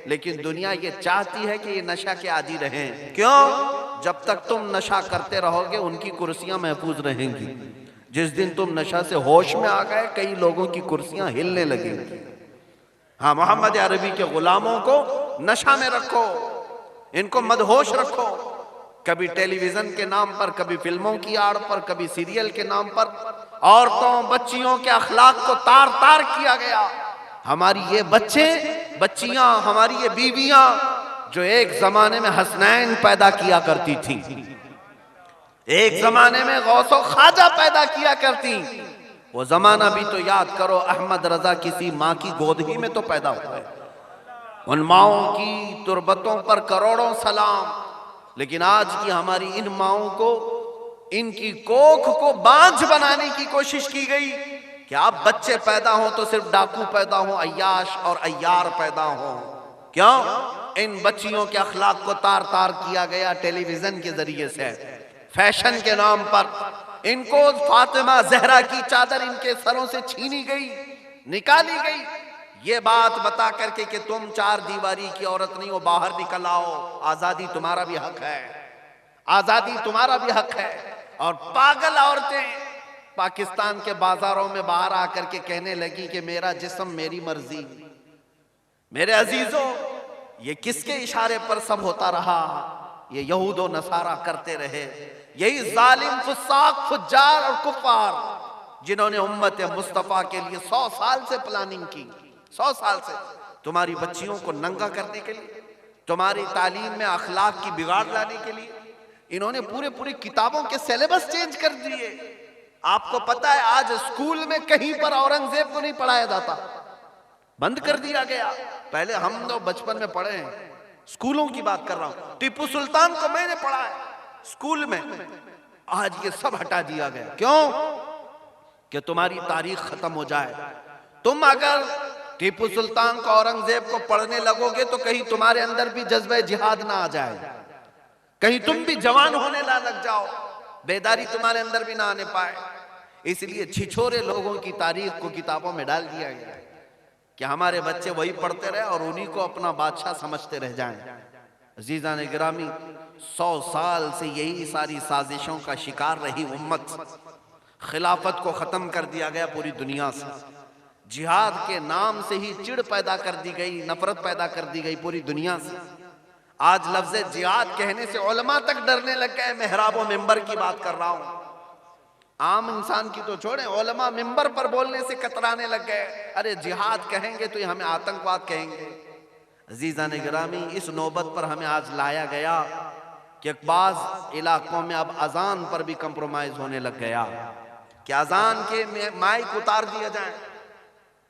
लेकिन दुनिया ये चाहती है कि ये नशा के आदी रहें। क्यों? जब तक तुम नशा करते रहोगे उनकी कुर्सियां महफूज रहेंगी। जिस दिन तुम नशा से होश में आ गए, कई लोगों की कुर्सियां हिलने लगेंगी। हाँ, मोहम्मद अरबी के गुलामों को नशा में रखो, इनको मदहोश रखो। कभी टेलीविजन के नाम पर, कभी फिल्मों की आड़ पर, कभी सीरियल के नाम पर औरतों बच्चियों के अखलाक को तार तार किया गया। हमारी ये बच्चे बच्चियां, हमारी ये बीवियां जो एक जमाने में हसनैन पैदा किया करती थी, एक जमाने में गौसो ख्वाजा पैदा किया करती, वो जमाना भी तो याद करो। अहमद रजा किसी माँ की गोद ही में तो पैदा हुए। उन माओं की तुरबतों पर करोड़ों सलाम, लेकिन आज की हमारी इन माओं को, इनकी कोख को बांझ बनाने की कोशिश की गई कि आप बच्चे पैदा हो तो सिर्फ डाकू पैदा हो, अय्याश और अय्यार पैदा हो। क्यों? इन बच्चियों के अखलाक को तार तार किया गया टेलीविजन के जरिए से, फैशन के नाम पर। इनको फातिमा जहरा की चादर इनके सरों से छीनी गई, निकाली गई, ये बात बता करके कि तुम 4 दीवारी की औरत नहीं हो, बाहर निकल आओ, आजादी तुम्हारा भी हक है, आजादी तुम्हारा भी हक है। और पागल औरतें पाकिस्तान के बाजारों में बाहर आकर के कहने लगी कि मेरा जिस्म मेरी मर्जी। मेरे अजीजों, ये किसके इशारे पर सब होता रहा? ये यहूद और नसारा करते रहे, यही जालिम फुस्साक फुज्जार और कुफार जिन्होंने उम्मत मुस्तफ़ा के लिए 100 साल से प्लानिंग की, 100 साल से, तुम्हारी बच्चियों को नंगा करने के लिए, तुम्हारी तालीम में अखलाक की बिगाड़ लाने के लिए इन्होंने पूरी किताबों के सिलेबस चेंज कर दिए। आपको पता है आज स्कूल में कहीं पर औरंगजेब को नहीं पढ़ाया जाता, बंद कर दिया गया। पहले हम लोग बचपन में पढ़े हैं, स्कूलों की बात कर रहा हूं। टीपू सुल्तान को मैंने पढ़ा है स्कूल में, आज ये सब हटा दिया गया। क्यों? कि तुम्हारी तारीख खत्म हो जाए। तुम अगर टीपू सुल्तान को, औरंगजेब को पढ़ने लगोगे तो कहीं तुम्हारे अंदर भी जज्बे जिहाद ना आ जाए, कहीं तुम भी जवान होने ना लग जाओ, बेदारी तुम्हारे अंदर भी ना आने पाए। इसलिए छिछोरे लोगों की तारीख को किताबों में डाल दिया गया कि हमारे बच्चे वही पढ़ते रहे और उन्हीं को अपना बादशाह समझते रह जाएं। अजीज़ान गिरामी, 100 साल से यही सारी साजिशों का शिकार रही उम्मत। खिलाफत को खत्म कर दिया गया पूरी दुनिया से, जिहाद के नाम से ही चिढ़ पैदा कर दी गई, नफरत पैदा कर दी गई पूरी दुनिया से। आज लफ्ज़ जिहाद कहने से उलमा तक डरने लग गए। मेहराब और मिंबर की बात कर रहा हूं, आम इंसान की तो छोड़े, उलमा मिंबर पर बोलने से कतराने लग गए। अरे जिहाद कहेंगे तो ये हमें आतंकवाद कहेंगे। अजीज़ान गिरामी, इस नौबत पर हमें आज लाया गया कि बाज़ इलाकों में अब अजान पर भी कंप्रोमाइज होने लग गया कि अजान के माइक उतार दिया जाए,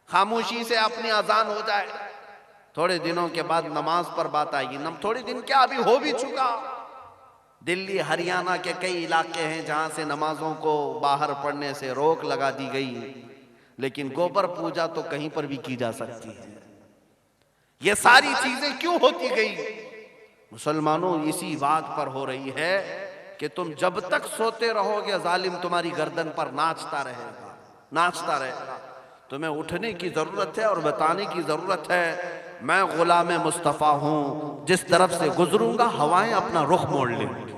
खामोशी से अपनी अजान हो जाए। थोड़े दिनों के बाद नमाज पर बात आएगी। थोड़े दिन क्या, अभी हो भी चुका। दिल्ली हरियाणा के कई इलाके हैं जहां से नमाजों को बाहर पढ़ने से रोक लगा दी गई, लेकिन गोबर पूजा तो कहीं पर भी की जा सकती है। ये सारी चीजें क्यों होती गई? मुसलमानों, इसी बात पर हो रही है कि तुम जब तक सोते रहोगे जालिम तुम्हारी गर्दन पर नाचता रहेगा, नाचता रहेगा। तुम्हें उठने की जरूरत है और बताने की जरूरत है, मैं गुलाम मुस्तफ़ा हूं, जिस तरफ से गुजरूंगा हवाएं अपना रुख मोड़ लेंगी।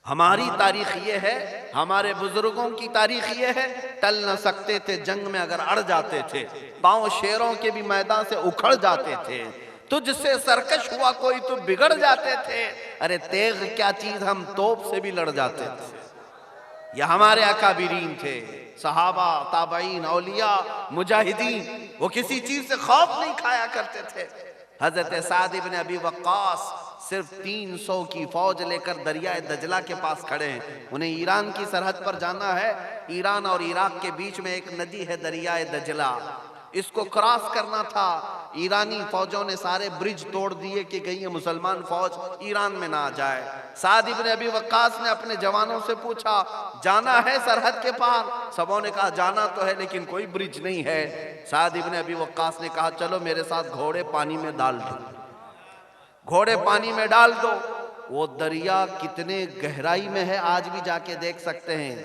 हमारी तारीख ये है, हमारे बुजुर्गों की तारीख ये है, टल न सकते थे जंग में अगर अड़ जाते थे, पांव शेरों के भी मैदान से उखड़ जाते थे, तुझसे सरकश हुआ कोई तो बिगड़ जाते थे, अरे तेग क्या चीज हम तोप से भी लड़ जाते थे। ये हमारे अकाबिरीन थे, सहाबा, ताबईन, औलिया, मुजाहिदीन, वो किसी चीज से खौफ नहीं खाया करते थे। हजरत साद इब्न अबी वक्कास सिर्फ 300 की फौज लेकर दरिया दजला के पास खड़े हैं। उन्हें ईरान की सरहद पर जाना है। ईरान और इराक के बीच में एक नदी है दरिया दजला, इसको क्रॉस करना था। ईरानी फौजों ने सारे ब्रिज तोड़ दिए कि कहीं मुसलमान फौज ईरान में ना आ जाए। साद इब्न अबी वक्कास ने अपने जवानों से पूछा, जाना है सरहद के पार? सबों ने कहा जाना तो है लेकिन कोई ब्रिज नहीं है। साद इब्न अबी वक्कास ने कहा चलो मेरे साथ घोड़े पानी में डाल दो, घोड़े पानी में डाल दो। वो दरिया कितने गहराई में है आज भी जाके देख सकते हैं,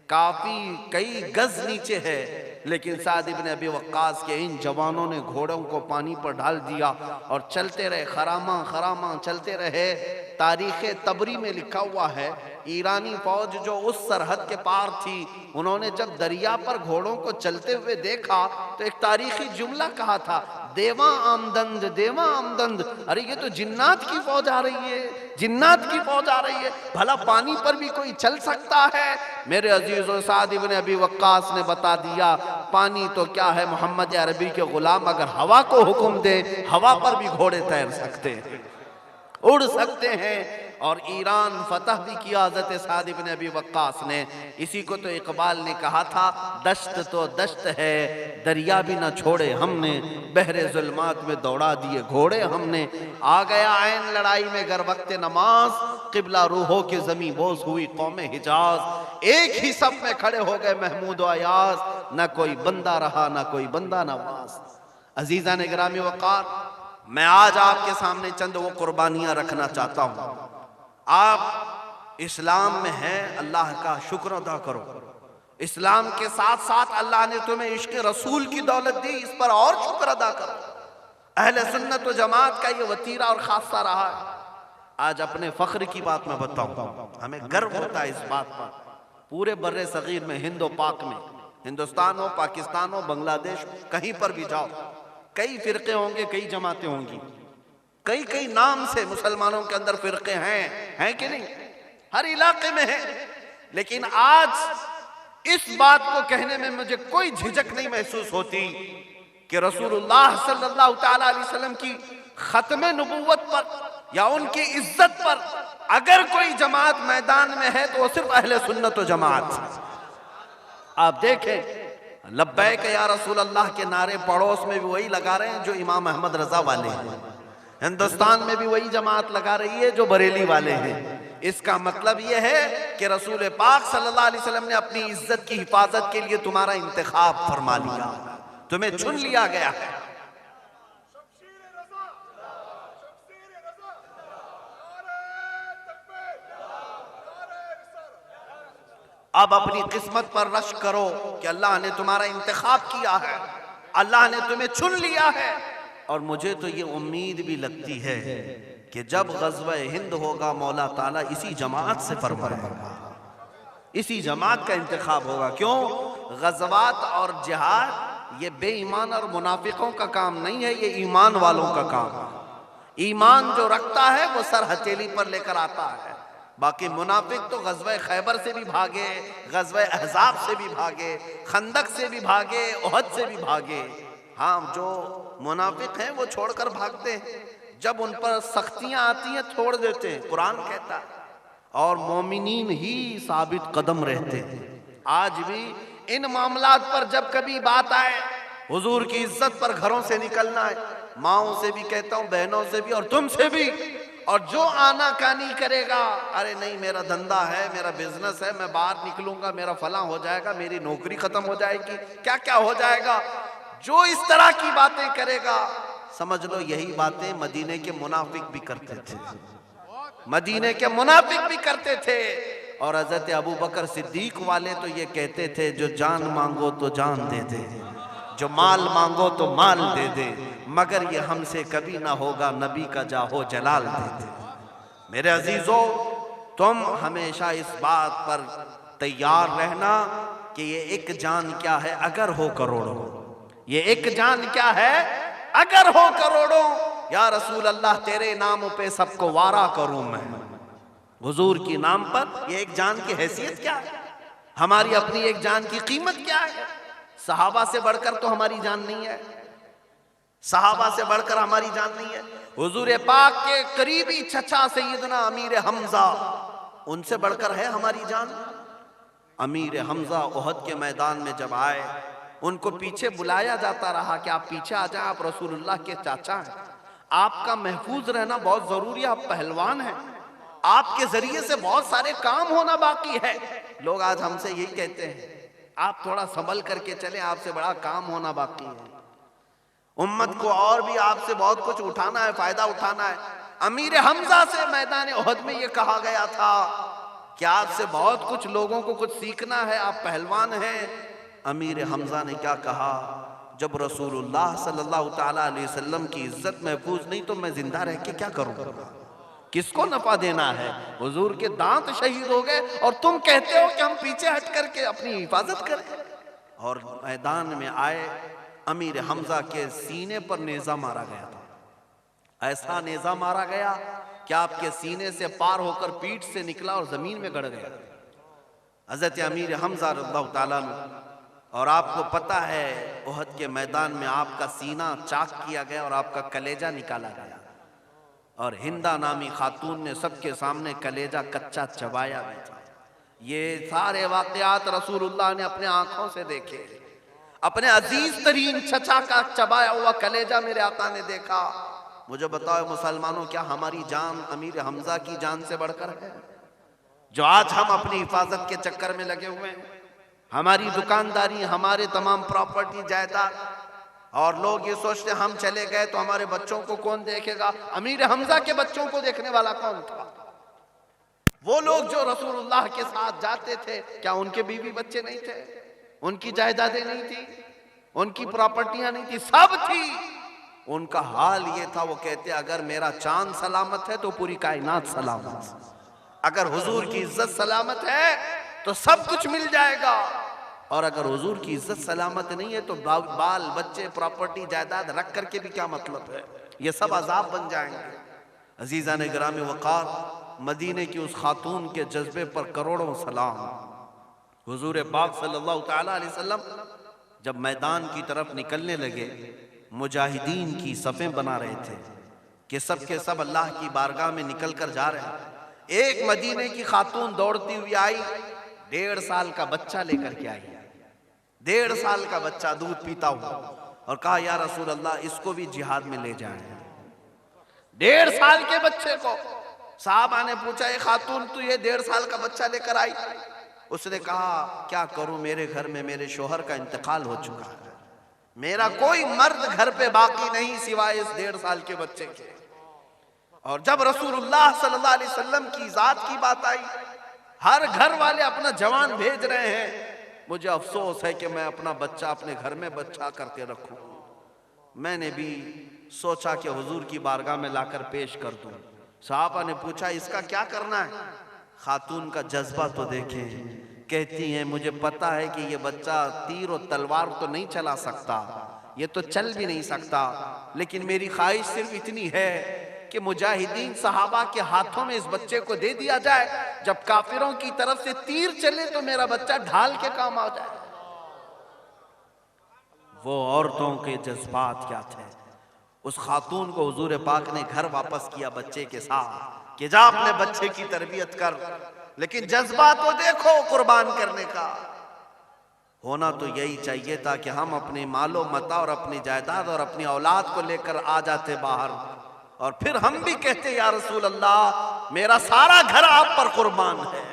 काफी कई गज नीचे है, लेकिन साद इब्न अबी वक्कास के इन जवानों ने घोड़ों को पानी पर डाल दिया और चलते रहे, खरामा खरामा चलते रहे। तारीख तबरी में लिखा हुआ है, ईरानी फौज जो उस सरहद के पार थी, उन्होंने जब दरिया पर घोड़ों को चलते हुए देखा तो एक तारीखी जुमला कहा था, देवा आमदंद, देवा आमदंद। अरे ये तो जिन्नात की फौज आ रही है, जिन्नात की फौज आ रही है, भला पानी पर भी कोई चल सकता है? मेरे अजीजों, साद इब्न अबी वक्कास ने बता दिया, पानी तो क्या है, मोहम्मद अरबी के गुलाम अगर हवा को हुक्म दे, हवा पर भी घोड़े तैर सकते हैं, उड़ सकते हैं। और ईरान फतह भी किया हज़रत साद इब्न अबी वक्कास ने। इसी को तो इकबाल ने कहा था, दश्त तो दश्त है दरिया भी न छोड़े हमने, बहरे जुल्मात में दौड़ा दिए घोड़े हमने। आ गया ऐन लड़ाई में गर वक्त नमाज, किबला रूहों के जमी बोझ हुई कौमे हिजाज। एक ही सब में खड़े हो गए महमूद व अयाज, न कोई बंदा रहा न कोई बंदा नवाज। अजीज़ा ने गिरामी वक़ार, मैं आज आपके सामने चंद वो कुर्बानियां रखना चाहता हूं। आप इस्लाम में हैं, अल्लाह का शुक्र अदा करो। इस्लाम के साथ साथ अल्लाह ने तुम्हें इश्क रसूल की दौलत दी, इस पर और शुक्र अदा करो। अहले सुन्नत व जमात का ये वतीरा और खासा रहा है। आज अपने फख्र की बात मैं बताऊं, हमें गर्व होता है इस बात पर। पूरे बर्रे सगीर में, हिंदो पाक में, हिंदुस्तान हो, पाकिस्तान हो, बांग्लादेश, कहीं पर भी जाओ, कई फिरके होंगे, कई जमातें होंगी, कई कई नाम से मुसलमानों के अंदर फिरके हैं कि नहीं? हर इलाके में है। लेकिन आज इस बात को कहने में मुझे कोई झिझक नहीं महसूस होती कि रसूलुल्लाह सल्लल्लाहु ताला अलैहि वसल्लम की खत्म नबुव्वत पर या उनकी इज्जत पर अगर कोई जमात मैदान में है तो वो सिर्फ अहले सुन्नत व जमात। आप देखें लब्बैक या रसूल अल्लाह के नारे पड़ोस में भी वही लगा रहे हैं जो इमाम अहमद रजा वाले हैं, हिंदुस्तान में भी वही जमात लगा रही है जो बरेली वाले हैं। इसका मतलब यह है कि रसूल पाक सल्लल्लाहु अलैहि वसल्लम ने अपनी इज्जत की हिफाजत के लिए तुम्हारा इंतखाब फरमा लिया, तुम्हें चुन लिया गया है। अब अपनी किस्मत पर रश करो कि अल्लाह ने तुम्हारा इंतखाब किया है, अल्लाह ने तुम्हें चुन लिया है। और मुझे तो ये उम्मीद भी लगती है कि जब ग़ज़वा हिंद होगा मौला ताला इसी जमात से फरमाएगा, इसी जमात का इंतखाब होगा। क्यों? ग़ज़वात और जिहाद ये बेईमान और मुनाफिकों का काम नहीं है, ये ईमान वालों का काम है। ईमान जो रखता है वो सर हथेली पर लेकर आता है। बाकी मुनाफिक तो ग़ज़वा खैबर से भी भागे, ग़ज़वा अहज़ाब से भी भागे, खंदक से भी भागे, उहद से भी भागे। हाँ, जो मुनाफिक हैं वो छोड़कर भागते हैं, जब उन पर सख्तियां आती हैं छोड़ देते हैं, कुरान कहता है। और मोमिनीन ही साबित कदम रहते हैं। आज भी इन मामलात पर जब कभी बात आए, हुजूर की इज्जत पर घरों से निकलना है, माओं से भी कहता हूँ, बहनों से भी और तुमसे भी। और जो आनाकानी करेगा, अरे नहीं मेरा धंधा है, मेरा बिजनेस है, मैं बाहर निकलूंगा, मेरा फला हो जाएगा, मेरी नौकरी खत्म हो जाएगी, क्या क्या हो जाएगा, जो इस तरह की बातें करेगा, समझ लो यही बातें मदीने के मुनाफिक भी करते थे, मदीने के मुनाफिक भी करते थे। और हजरत अबू बकर सिद्दीक वाले तो ये कहते थे, जो जान मांगो तो जान दे दे, जो माल मांगो तो माल दे दे, मगर ये हमसे कभी ना होगा, नबी का जाहो जलाल दे दे। मेरे अजीजों, तुम हमेशा इस बात पर तैयार रहना कि ये एक जान क्या है अगर हो करोड़ों, ये एक जान क्या है अगर हो करोड़ों। या रसूल अल्लाह तेरे नाम पे सबको वारा करूं मैं, हुजूर की नाम पर ये एक जान की हैसियत क्या है, हमारी अपनी एक जान की कीमत क्या है। सहाबा से बढ़कर तो हमारी जान नहीं है, सहाबा से बढ़कर हमारी जान नहीं है। हुजूर पाक के करीबी चचा सैयदना अमीर हमजा, उनसे बढ़कर है हमारी जान। अमीर हमजा उहद के मैदान में जब आए, उनको पीछे बुलाया जाता रहा कि आप पीछे आ जाएं, आप रसूलुल्लाह के चाचा हैं, आपका महफूज रहना बहुत जरूरी है, आप पहलवान हैं, आपके जरिए से बहुत सारे काम होना बाकी है। लोग आज हमसे यही कहते हैं, आप थोड़ा संभल करके चले, आपसे बड़ा काम होना बाकी है, उम्मत को और भी आपसे बहुत कुछ उठाना है, फायदा उठाना है। अमीर हमजा से मैदान उहद में ये कहा गया था कि आपसे बहुत कुछ लोगों को कुछ सीखना है, आप पहलवान हैं। अमीर हमजा ने क्या कहा, जब रसूलुल्लाह सल्लल्लाहु ताला अलैहि वसल्लम की इज्जत महफूज नहीं तो मैं जिंदा रह के क्या करूंगा, किसको नफा देना है। हुजूर के दांत शहीद हो गए और तुम कहते हो कि हम पीछे हट करके अपनी हिफाजत करें। और मैदान में आए, अमीर हमजा के सीने पर नेजा मारा गया था, ऐसा नेजा मारा गया कि आपके सीने से पार होकर पीठ से निकला और जमीन में गड़ गया हजरत अमीर हमजा रज़ियल्लाहु ताला अन्हु। और आपको पता है उहद के मैदान में आपका सीना चाक किया गया और आपका कलेजा निकाला गया, और हिंदा नामी खातून ने सबके सामने कलेजा कच्चा चबाया भी था। ये सारे वाकयात रसूलुल्लाह ने अपने आंखों से देखे, अपने अजीज तरीन चचा का चबाया हुआ कलेजा मेरे आका ने देखा। मुझे बताओ मुसलमानों, क्या हमारी जान अमीर हमजा की जान से बढ़कर है, जो आज हम अपनी हिफाजत के चक्कर में लगे हुए हैं। हमारी दुकानदारी, हमारे तमाम प्रॉपर्टी जायदाद, और लोग ये सोचते हम चले गए तो हमारे बच्चों को कौन देखेगा। अमीर हमजा के बच्चों को देखने वाला कौन था? वो लोग जो रसूलुल्लाह के साथ जाते थे, क्या उनके बीवी बच्चे नहीं थे, उनकी जायदादें नहीं थी, उनकी प्रॉपर्टियां नहीं थी, सब थी। उनका हाल ये था, वो कहते अगर मेरा चांद सलामत है तो पूरी कायनात सलामत, अगर हुजूर की इज्जत सलामत है तो सब कुछ मिल जाएगा, और अगर हुजूर की इज्जत सलामत नहीं है तो बाल बच्चे प्रॉपर्टी जायदाद रख करके भी क्या मतलब है, ये सब अजाब बन जाएंगे। अजीज़ा ने गिरामी वक़ार, मदीने की उस खातून के जज्बे पर करोड़ों सलाम। हुजूर पाक सल्लल्लाहु ताला अलैहि वसल्लम जब मैदान की तरफ निकलने लगे, मुजाहिदीन की सफ़ें बना रहे थे कि सब के सब अल्लाह की बारगाह में निकल कर जा रहे हैं। एक मदीने की खातून दौड़ती हुई आई, 1.5 साल का बच्चा लेकर के आई। 1.5 साल का बच्चा दूध पीता हुआ, और कहा या रसूल अल्लाह, इसको भी जिहाद में ले जाएं। 1.5 साल के बच्चे को साहबा ने पूछा, ये खातून तू ये 1.5 साल का बच्चा लेकर आई? उसने कहा क्या करूं, मेरे घर में मेरे शोहर का इंतकाल हो चुका है, मेरा कोई मर्द घर पे बाकी नहीं सिवाय इस 1.5 साल के बच्चे के। और जब रसूलुल्लाह सल्लल्लाहु अलैहि वसल्लम की जात की बात आई, हर घर वाले अपना जवान भेज रहे हैं, मुझे अफसोस है कि मैं अपना बच्चा अपने घर में बच्चा करके रखूं। मैंने भी सोचा कि हुजूर की बारगाह में लाकर पेश कर दूं। साहबा ने पूछा इसका क्या करना है? खातून का जज्बा तो देखें। कहती हैं मुझे पता है कि ये बच्चा तीर और तलवार तो नहीं चला सकता, ये तो चल भी नहीं सकता, लेकिन मेरी ख्वाहिश सिर्फ इतनी है कि मुजाहिदीन सहाबा के हाथों में इस बच्चे को दे दिया जाए, जब काफिरों की तरफ से तीर चले तो मेरा बच्चा ढाल के काम आ जाए। वो औरतों के जज्बात क्या थे। उस खातून को हुजूर पाक ने घर वापस किया बच्चे के साथ कि जा अपने बच्चे की तरबियत कर, लेकिन जज्बा तो देखो कुर्बान करने का। होना तो यही चाहिए था कि हम अपने मालो मता और अपनी जायदाद और अपनी औलाद को लेकर आ जाते बाहर, और फिर हम भी कहते या रसूल अल्लाह, मेरा सारा घर आप पर कुर्बान है।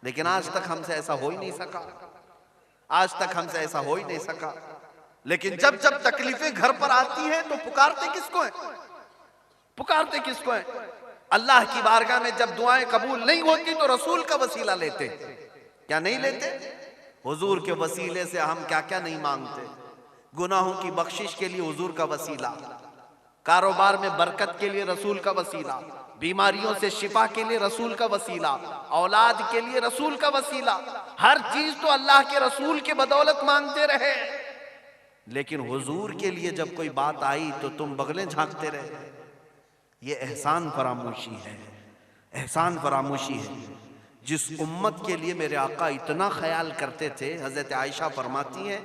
लेकिन आज तक हमसे ऐसा हो ही नहीं सका, आज तक हमसे ऐसा हो ही नहीं सका। लेकिन जब जब तकलीफें घर पर आती हैं तो पुकारते किसको हैं? पुकारते किसको हैं? अल्लाह की बारगाह में जब दुआएं कबूल नहीं होती तो रसूल का वसीला लेते, क्या नहीं लेते? हुजूर के वसीले से हम क्या क्या नहीं मांगते। गुनाहों की बख्शिश के लिए हुजूर का वसीला, कारोबार में बरकत के लिए रसूल का वसीला, बीमारियों से शिफा के लिए रसूल का वसीला, औलाद के लिए रसूल का वसीला। हर चीज तो अल्लाह के रसूल के बदौलत मांगते रहे, लेकिन हुजूर के लिए जब कोई बात आई तो तुम बगलें झांकते रहे। ये एहसान फरामोशी है, एहसान फरामोशी है। जिस उम्मत के लिए मेरे आका इतना ख्याल करते थे, हजरत आयशा फरमाती हैं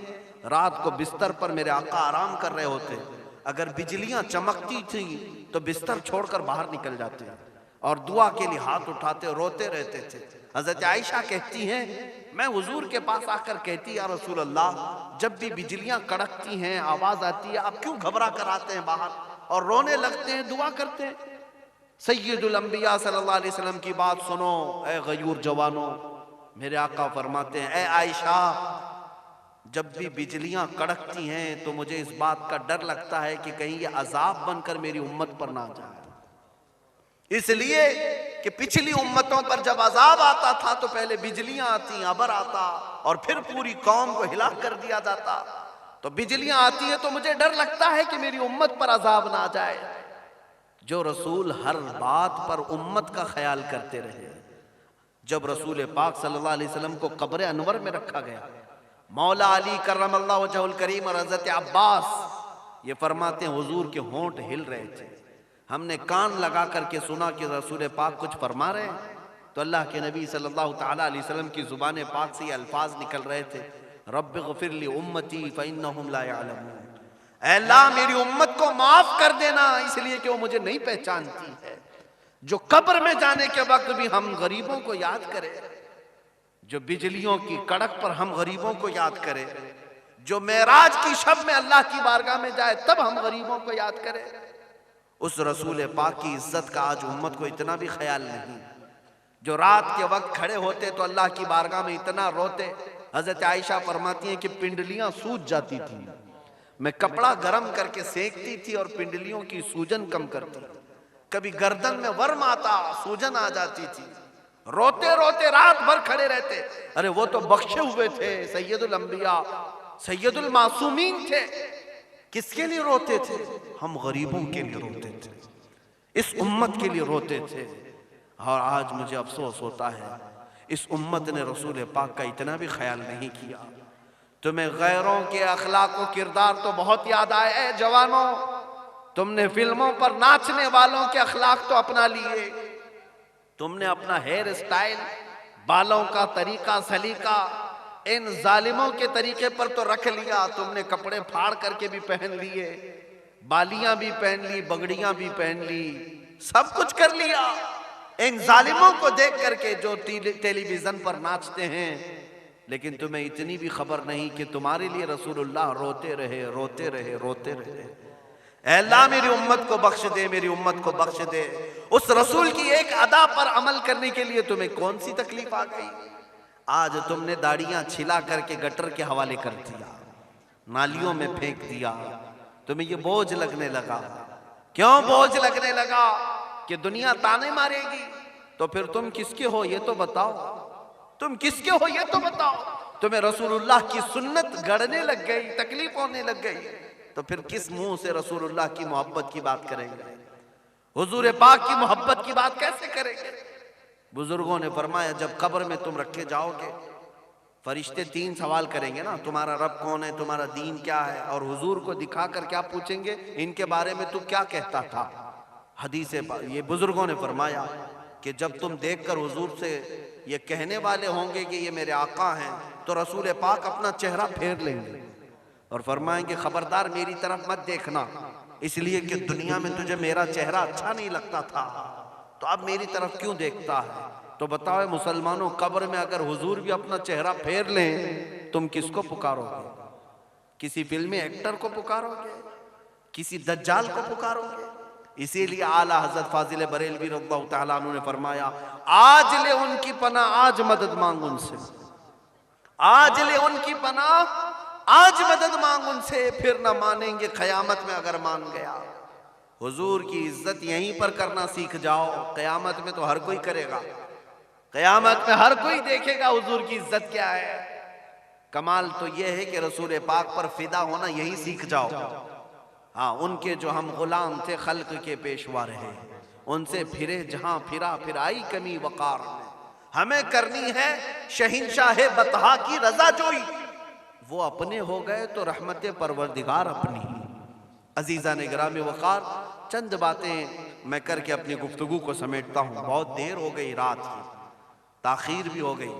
रात को बिस्तर पर मेरे आका आराम कर रहे होते, अगर बिजलियां चमकती थी तो बिस्तर छोड़कर बाहर निकल जाते और दुआ के लिए हाथ उठाते रोते रहते थे। हजरत आयशा कहती हैं मैं हुजूर के पास आकर कहती या रसूल अल्लाह, जब भी बिजलियां कड़कती हैं आवाज आती है, आप क्यों घबरा कर आते हैं बाहर और रोने लगते हैं, दुआ करते हैं? सैयदुल अंबिया सल्लल्लाहु अलैहि वसल्लम की बात सुनो ए गयूर जवानों। मेरे आका फरमाते हैं ए आयशा, जब भी बिजलियां कड़कती हैं तो मुझे इस बात का डर लगता है कि कहीं ये अजाब बनकर मेरी उम्मत पर ना जाए। इसलिए कि पिछली उम्मतों पर जब अजाब आता था तो पहले बिजलियां आती, अबर आता और फिर पूरी कौम को हिला कर दिया जाता। तो बिजलियां आती है तो मुझे डर लगता है कि मेरी उम्मत पर अजाब ना जाए। जो रसूल हर बात पर उम्मत का ख्याल करते रहे। जब रसूल पाक सल्लल्लाहु अलैहि वसल्लम को कब्र अनवर में रखा गया, मौला अली करमल्लाहु वजहुल करीम और हजरत अब्बास ये फरमाते हैं हुजूर के होंठ हिल रहे थे। हमने कान लगा करके सुना कि रसूल पाक कुछ फरमा रहे हैं, तो अल्लाह के नबी सल्लल्लाहु ताला अलैहि वसल्लम की जुबान पाक से ये अल्फाज निकल रहे थे, रब्बि ग़फ़िर ली उम्मती फ़इन्नहुम ला यअलमून। ऐ अल्लाह मेरी उम्मत को माफ कर देना इसलिए कि वो मुझे नहीं पहचानती है। जो कब्र में जाने के वक्त भी हम गरीबों को याद करें, जो बिजलियों की कड़क पर हम गरीबों को याद करें, जो मेराज की शब में अल्लाह की बारगाह में जाए तब हम गरीबों को याद करें। उस रसूल पाक की इज्जत का आज उम्मत को इतना भी ख्याल नहीं। जो रात के वक्त खड़े होते तो अल्लाह की बारगाह में इतना रोते। हजरत आयशा फरमाती हैं कि पिंडलियां सूज जाती थी, मैं कपड़ा गर्म करके सेकती थी और पिंडलियों की सूजन कम करती। कभी गर्दन में वर्म आता, सूजन आ जाती थी, रोते रोते रात भर खड़े रहते। अरे वो तो बख्शे हुए थे, सैयदुल अंबिया सैयदुल मासूमीन थे। किसके लिए रोते थे? हम गरीबों के लिए रोते थे, इस उम्मत के लिए रोते थे। और आज मुझे अफसोस होता है इस उम्मत ने रसूल पाक का इतना भी ख्याल नहीं किया। तुम्हें गैरों के अखलाक व किरदार तो बहुत याद आए। ऐ जवानों, तुमने फिल्मों पर नाचने वालों के अखलाक तो अपना लिए, तुमने अपना हेयर स्टाइल बालों का तरीका सलीका इन जालिमों के तरीके पर तो रख लिया, तुमने कपड़े फाड़ करके भी पहन लिए, बालियां भी पहन ली, बगड़ियां भी पहन ली, सब कुछ कर लिया इन जालिमों को देख करके जो टेलीविजन पर नाचते हैं। लेकिन तुम्हें इतनी भी खबर नहीं कि तुम्हारे लिए रसूलुल्लाह रोते रहे रोते रहे रोते रहे, ऐ अल्लाह मेरी उम्मत को बख्श दे, मेरी उम्मत को बख्श दे। उस रसूल की एक अदा पर अमल करने के लिए तुम्हें कौन सी तकलीफ आ गई? आज तुमने दाढ़ियां छिला करके गटर के हवाले कर दिया, नालियों में फेंक दिया, तुम्हें ये बोझ लगने लगा। क्यों बोझ लगने लगा? कि दुनिया ताने मारेगी। तो फिर तुम किसके हो ये तो बताओ, तुम किसके हो ये तो बताओ। तुम्हें रसूलुल्लाह की सुन्नत गड़ने लग गई, तकलीफ होने लग गई, तो फिर किस मुंह से रसूलुल्लाह की मोहब्बत की बात करेंगे? हुजूर पाक की मोहब्बत की बात कैसे करेंगे? बुजुर्गों ने फरमाया जब कब्र में तुम रखे जाओगे, फरिश्ते 3 सवाल करेंगे ना, तुम्हारा रब कौन है, तुम्हारा दीन क्या है, और हुजूर को दिखाकर क्या पूछेंगे, इनके बारे में तू क्या कहता था। हदीस ये बुजुर्गों ने फरमाया कि जब तुम देखकर हुजूर से ये कहने वाले होंगे कि ये मेरे आका हैं, तो रसूल पाक अपना चेहरा फेर लेंगे और फरमाएंगे खबरदार मेरी तरफ मत देखना, इसलिए कि दुनिया में तुझे मेरा चेहरा अच्छा नहीं लगता था, तो अब मेरी तरफ क्यों देखता है। तो बताओ मुसलमानों, कब्र में अगर हुजूर भी अपना चेहरा फेर लें, तुम किसको पुकारोगे? किसी फिल्मी एक्टर को पुकारोगे? किसी दज्जाल को पुकारोगे? इसीलिए आला हजरत फाजिल बरेलवी रज़ियल्लाहु तआला अन्हु ने फरमाया, आज ले उनकी पनाह, आज मदद मांग उनसे, आज ले उनकी पनाह, आज मदद मांग उनसे, फिर ना मानेंगे क़यामत में अगर मान गया। हुजूर की इज्जत यहीं पर करना सीख जाओ, क़यामत में तो हर कोई करेगा, क़यामत में हर कोई देखेगा हुजूर की इज्जत क्या है। कमाल तो यह है कि रसूल पाक पर फिदा होना यही सीख जाओ। हाँ, उनके जो हम गुलाम थे, खल्क के पेशवा रहे, उनसे फिरे जहां फिरा, फिर आई कमी वकार में। हमें करनी है शहींशाह बतहा की रजा जोई, वो अपने हो गए तो रहमत परवरदिगार अपनी। अजीजा ने गिरामी वकार, चंद बातें मैं करके अपनी गुफ्तगू को समेटता हूँ। बहुत देर हो गई, रात की ताखीर भी हो गई,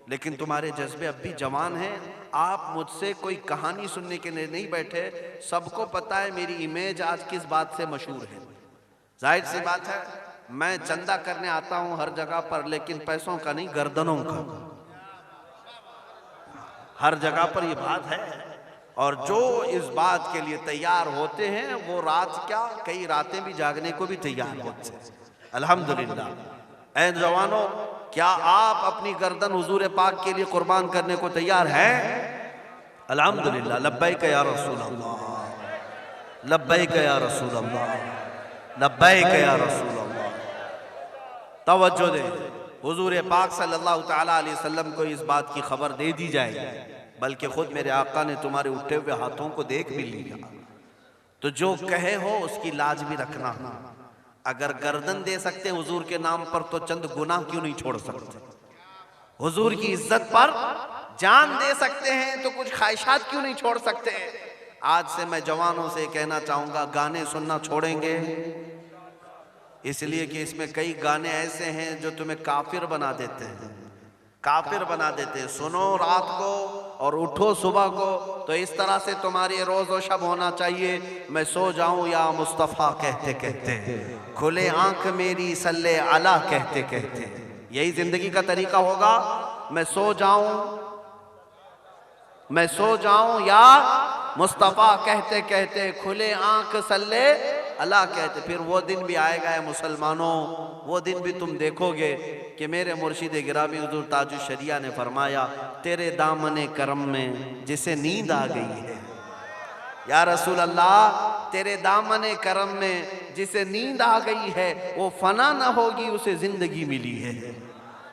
लेकिन तुम्हारे जज्बे अब भी जवान हैं। आप मुझसे कोई कहानी सुनने के लिए नहीं बैठे, सबको पता है मेरी इमेज आज किस बात से मशहूर है। जाहिर सी बात है, मैं चंदा करने आता हूं हर जगह पर, लेकिन पैसों का नहीं, गर्दनों का। हर जगह पर ये बात है, और जो इस बात के लिए तैयार होते हैं वो रात क्या, कई रातें भी जागने को भी तैयार होते हैं। अल्हम्दुलिल्लाह। ऐ जवानों, क्या आप अपनी गर्दन हुजूर पाक के लिए कुर्बान करने को तैयार हैं? अल्हम्दुलिल्लाह। लब्बैक या रसूल अल्लाह, लब्बैक या रसूल अल्लाह, लब्बैक या रसूल अल्लाह। तवज्जो दे, हुजूर पाक सल्लल्लाहु तआला अलैहि वसल्लम को इस बात की खबर दे दी जाए, बल्कि खुद मेरे आका ने तुम्हारे उठे हुए हाथों को देख भी लिया। तो जो कहे हो उसकी लाज भी रखना। अगर गर्दन दे सकते हुजूर के नाम पर, तो चंद गुनाह क्यों नहीं छोड़ सकते? हुजूर की इज्जत पर जान दे सकते हैं, तो कुछ ख्वाहिशात क्यों नहीं छोड़ सकते? आज से मैं जवानों से कहना चाहूंगा, गाने सुनना छोड़ेंगे, इसलिए कि इसमें कई गाने ऐसे हैं जो तुम्हें काफिर बना देते हैं, काफिर बना देते हैं। सुनो रात को और उठो सुबह को, तो इस तरह से तुम्हारी रोज़ो शब होना चाहिए। मैं सो जाऊं या मुस्तफ़ा कहते कहते, खुले आंख मेरी सल्ले अला कहते कहते, यही जिंदगी का तरीका होगा। मैं सो जाऊं या मुस्तफ़ा कहते कहते, खुले आंख सल्ले अला कहते। फिर वो दिन भी आएगा है मुसलमानों, वो दिन भी तुम देखोगे कि मेरे मुर्शिद गिरामी हुजूर ताजुल शरिया ने फरमाया, तेरे दामने करम में जिसे नींद आ गई है, या रसूल अल्लाह, तेरे दामने करम में जिसे नींद आ गई है, वो फना ना होगी, उसे जिंदगी मिली है।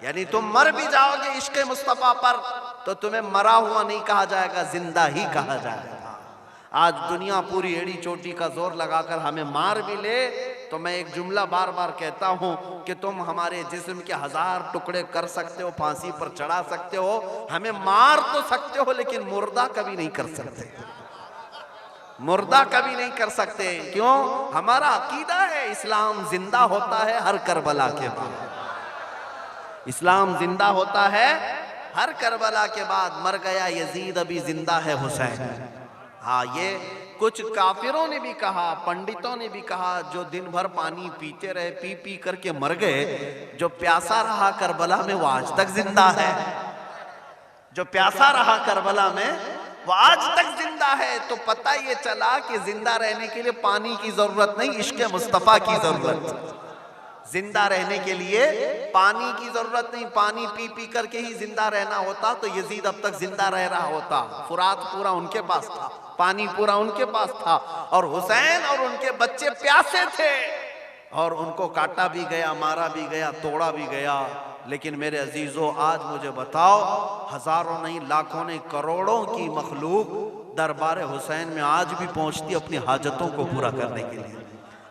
यानी तुम मर भी जाओगे इश्क़ मुस्तफ़ा पर, तो तुम्हें मरा हुआ नहीं कहा जाएगा, जिंदा ही कहा जाएगा। आज दुनिया पूरी एड़ी चोटी का जोर लगाकर हमें मार भी ले, तो मैं एक जुमला बार बार कहता हूं कि तुम हमारे जिस्म के 1000 टुकड़े कर सकते हो, फांसी पर चढ़ा सकते हो, हमें मार तो सकते हो, लेकिन मुर्दा कभी नहीं कर सकते, मुर्दा कभी नहीं कर सकते। क्यों? हमारा अकीदा है, इस्लाम जिंदा होता है हर करबला के बाद। इस्लाम जिंदा होता है, हर करबला के बाद मर गया यजीद, अभी जिंदा है हुसैन। हाँ, ये कुछ काफिरों ने भी कहा, पंडितों ने भी कहा, जो दिन भर पानी पीते रहे, पी पी करके मर गए, जो प्यासा रहा करबला में वो आज तक जिंदा है। जो प्यासा रहा करबला में वो आज तक जिंदा है। तो पता ये चला कि जिंदा रहने के लिए पानी की जरूरत नहीं, इश्क़ मुस्तफा की जरूरत। जिंदा रहने के लिए पानी की जरूरत नहीं, पानी पी पी करके ही जिंदा रहना होता तो यजीद अब तक जिंदा रह रहा होता। फुरात पूरा उनके पास था, पानी पूरा उनके पास था, और हुसैन और उनके बच्चे प्यासे थे, और उनको काटा भी गया, मारा भी गया, तोड़ा भी गया। लेकिन मेरे अजीजों, आज मुझे बताओ, हजारों नहीं लाखों नहीं करोड़ों की मखलूक दरबार हुसैन में आज भी पहुंचती अपनी हाजतों को पूरा करने के लिए।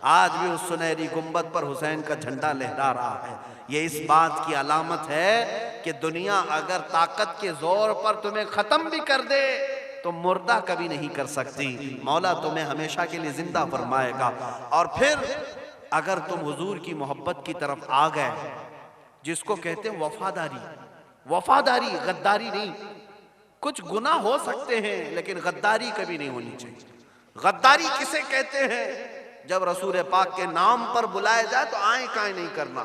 आज भी उस सुनहरी गुंबद पर हुसैन का झंडा लहरा रहा है। ये इस बात की अलामत है कि दुनिया अगर ताकत के जोर पर तुम्हें खत्म भी कर दे तो मुर्दा कभी नहीं कर सकती। मौला तुम्हें हमेशा के लिए जिंदा फरमाएगा। और फिर अगर तुम हुजूर की मोहब्बत की तरफ आ गए, जिसको कहते हैं वफादारी, वफादारी गद्दारी नहीं। कुछ गुनाह हो सकते हैं लेकिन गद्दारी कभी नहीं होनी चाहिए। गद्दारी किसे कहते हैं? जब रसूल पाक के नाम पर बुलाया जाए तो आए काए नहीं करना,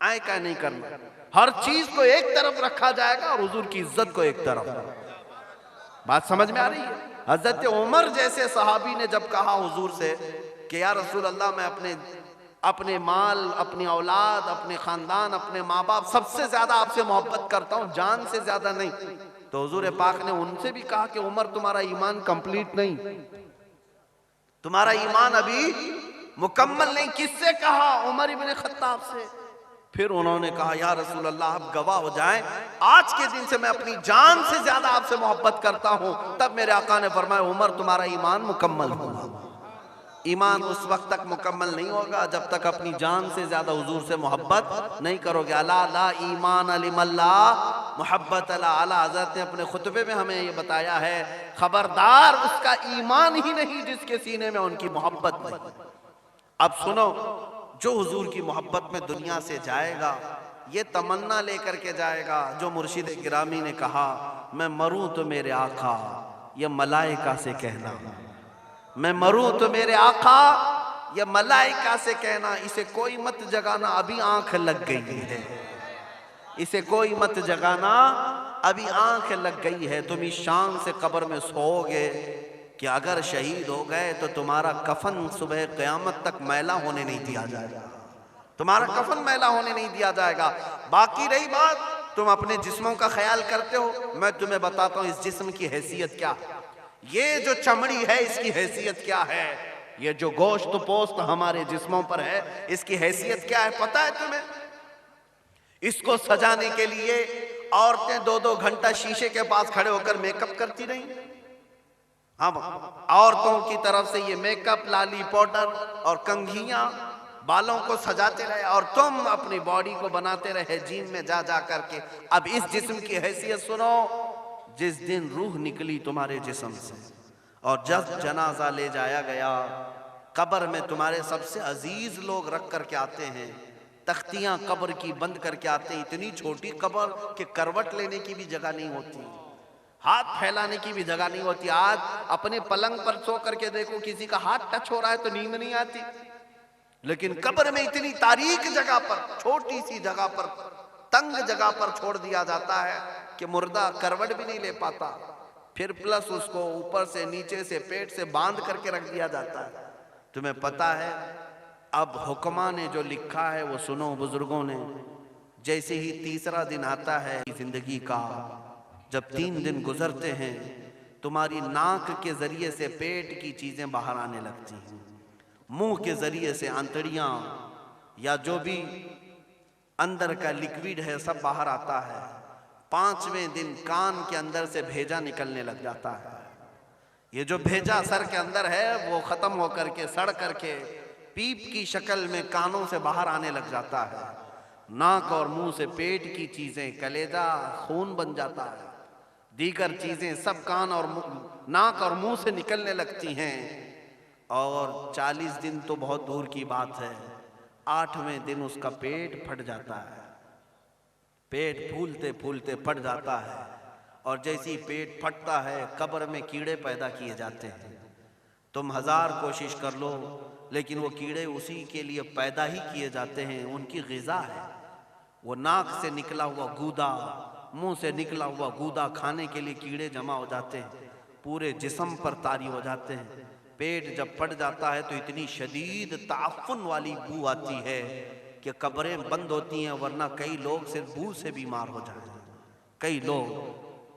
आए काए नहीं करना। हर चीज को एक तरफ रखा जाएगा और हुजूर की इज्जत को एक तरफ। बात समझ में आ रही है? हजरत उमर जैसे सहाबी ने जब कहा हुजूर से कि या रसूल अल्लाह, मैं अपने माल, अपनी औलाद, अपने खानदान, अपने माँ बाप, सबसे ज्यादा आपसे मोहब्बत करता हूँ, जान से ज्यादा नहीं। तो हुजूर पाक ने उनसे भी कहा कि उमर, तुम्हारा ईमान कंप्लीट नहीं, तुम्हारा ईमान अभी मुकम्मल नहीं। किससे कहा? उमर इब्ने खत्ताब से। फिर उन्होंने कहा या रसूल अल्लाह, आप गवाह हो जाएं, आज के दिन से मैं अपनी जान से ज्यादा आपसे मोहब्बत करता हूं। तब मेरे आका ने फरमाया, उमर तुम्हारा ईमान मुकम्मल होगा। ईमान उस वक्त तक मुकम्मल नहीं होगा जब तक अपनी जान से ज्यादा हुजूर से मोहब्बत नहीं करोगे। अला ला ईमान अलिमल्ला मोहब्बत अला अला। हज़रत ने अपने खुतबे में हमें ये बताया है, खबरदार उसका ईमान ही नहीं जिसके सीने में उनकी मोहब्बत नहीं। अब सुनो, जो हुजूर की मोहब्बत में दुनिया से जाएगा, ये तमन्ना लेकर के जाएगा जो मुर्शिद गिरामी ने कहा, मैं मरूं तो मेरे आका, ये मलाइका से कहना। मैं मरूं तो मेरे आका, ये मलाइका से कहना। इसे कोई मत जगाना, अभी आंख लग गई है। इसे कोई मत जगाना, अभी आंख लग गई है। तुम इस शान से कब्र में सोओगे कि अगर शहीद हो गए तो तुम्हारा कफन सुबह क़यामत तक मैला होने नहीं दिया जाएगा। तुम्हारा कफन मैला होने नहीं दिया जाएगा। बाकी रही बात, तुम अपने जिस्मों का ख्याल करते हो, मैं तुम्हें बताता हूँ इस जिस्म की हैसियत क्या है। ये जो चमड़ी है इसकी हैसियत क्या है? ये जो गोश्त पोस्त हमारे जिस्मों पर है इसकी हैसियत क्या है पता है तुम्हें? इसको सजाने के लिए औरतें 2-2 घंटा शीशे के पास खड़े होकर मेकअप करती रही। हम औरतों की तरफ से ये मेकअप, लाली पाउडर और कंघियां बालों को सजाते रहे, और तुम अपनी बॉडी को बनाते रहे जिम में जा जा करके। अब इस जिस्म की हैसियत सुनो, जिस दिन रूह निकली तुम्हारे जिस्म से और जब जनाजा ले जाया गया, कब्र में तुम्हारे सबसे अजीज लोग रख करके आते हैं, तख्तियां कब्र की बंद करके आते हैं। इतनी छोटी कब्र कि करवट लेने की भी जगह नहीं होती, हाथ फैलाने की भी जगह नहीं होती। आज अपने पलंग पर सो करके देखो, किसी का हाथ टच हो रहा है तो नींद नहीं आती, लेकिन कब्र में इतनी तारीक जगह पर, छोटी सी जगह पर, तंग जगह पर छोड़ दिया जाता है कि मुर्दा करवट भी नहीं ले पाता। फिर प्लस उसको ऊपर से, नीचे से, पेट से बांध करके रख दिया जाता है। तुम्हें पता है अब हुक्मा ने जो लिखा है वो सुनो बुजुर्गों ने। जैसे ही तीसरा दिन आता है जिंदगी का, जब 3 दिन गुजरते हैं, तुम्हारी नाक के जरिए से पेट की चीजें बाहर आने लगती हैं, मुंह के जरिए से आंतड़ियां या जो भी अंदर का लिक्विड है सब बाहर आता है। 5वें दिन कान के अंदर से भेजा निकलने लग जाता है। ये जो भेजा सर के अंदर है वो खत्म होकर के, सड़ करके पीप की शक्ल में कानों से बाहर आने लग जाता है। नाक और मुंह से पेट की चीजें, कलेजा, खून बन जाता है, दीगर चीजें सब कान और नाक और मुंह से निकलने लगती हैं। और 40 दिन तो बहुत दूर की बात है, 8वें दिन उसका पेट फट जाता है। पेट फूलते फूलते फट जाता है, और जैसे ही पेट फटता है कब्र में कीड़े पैदा किए जाते हैं। तुम 1000 कोशिश कर लो, लेकिन वो कीड़े उसी के लिए पैदा ही किए जाते हैं, उनकी ग़िज़ा है। वो नाक से निकला हुआ गूदा, मुंह से निकला हुआ गूदा खाने के लिए कीड़े जमा हो जाते हैं, पूरे जिस्म पर तारी हो जाते हैं। पेट जब फट जाता है तो इतनी शदीद ताफ़ुन वाली बू आती है कि कब्रें बंद होती हैं, वरना कई लोग सिर्फ बू से बीमार हो जाते हैं, कई लोग।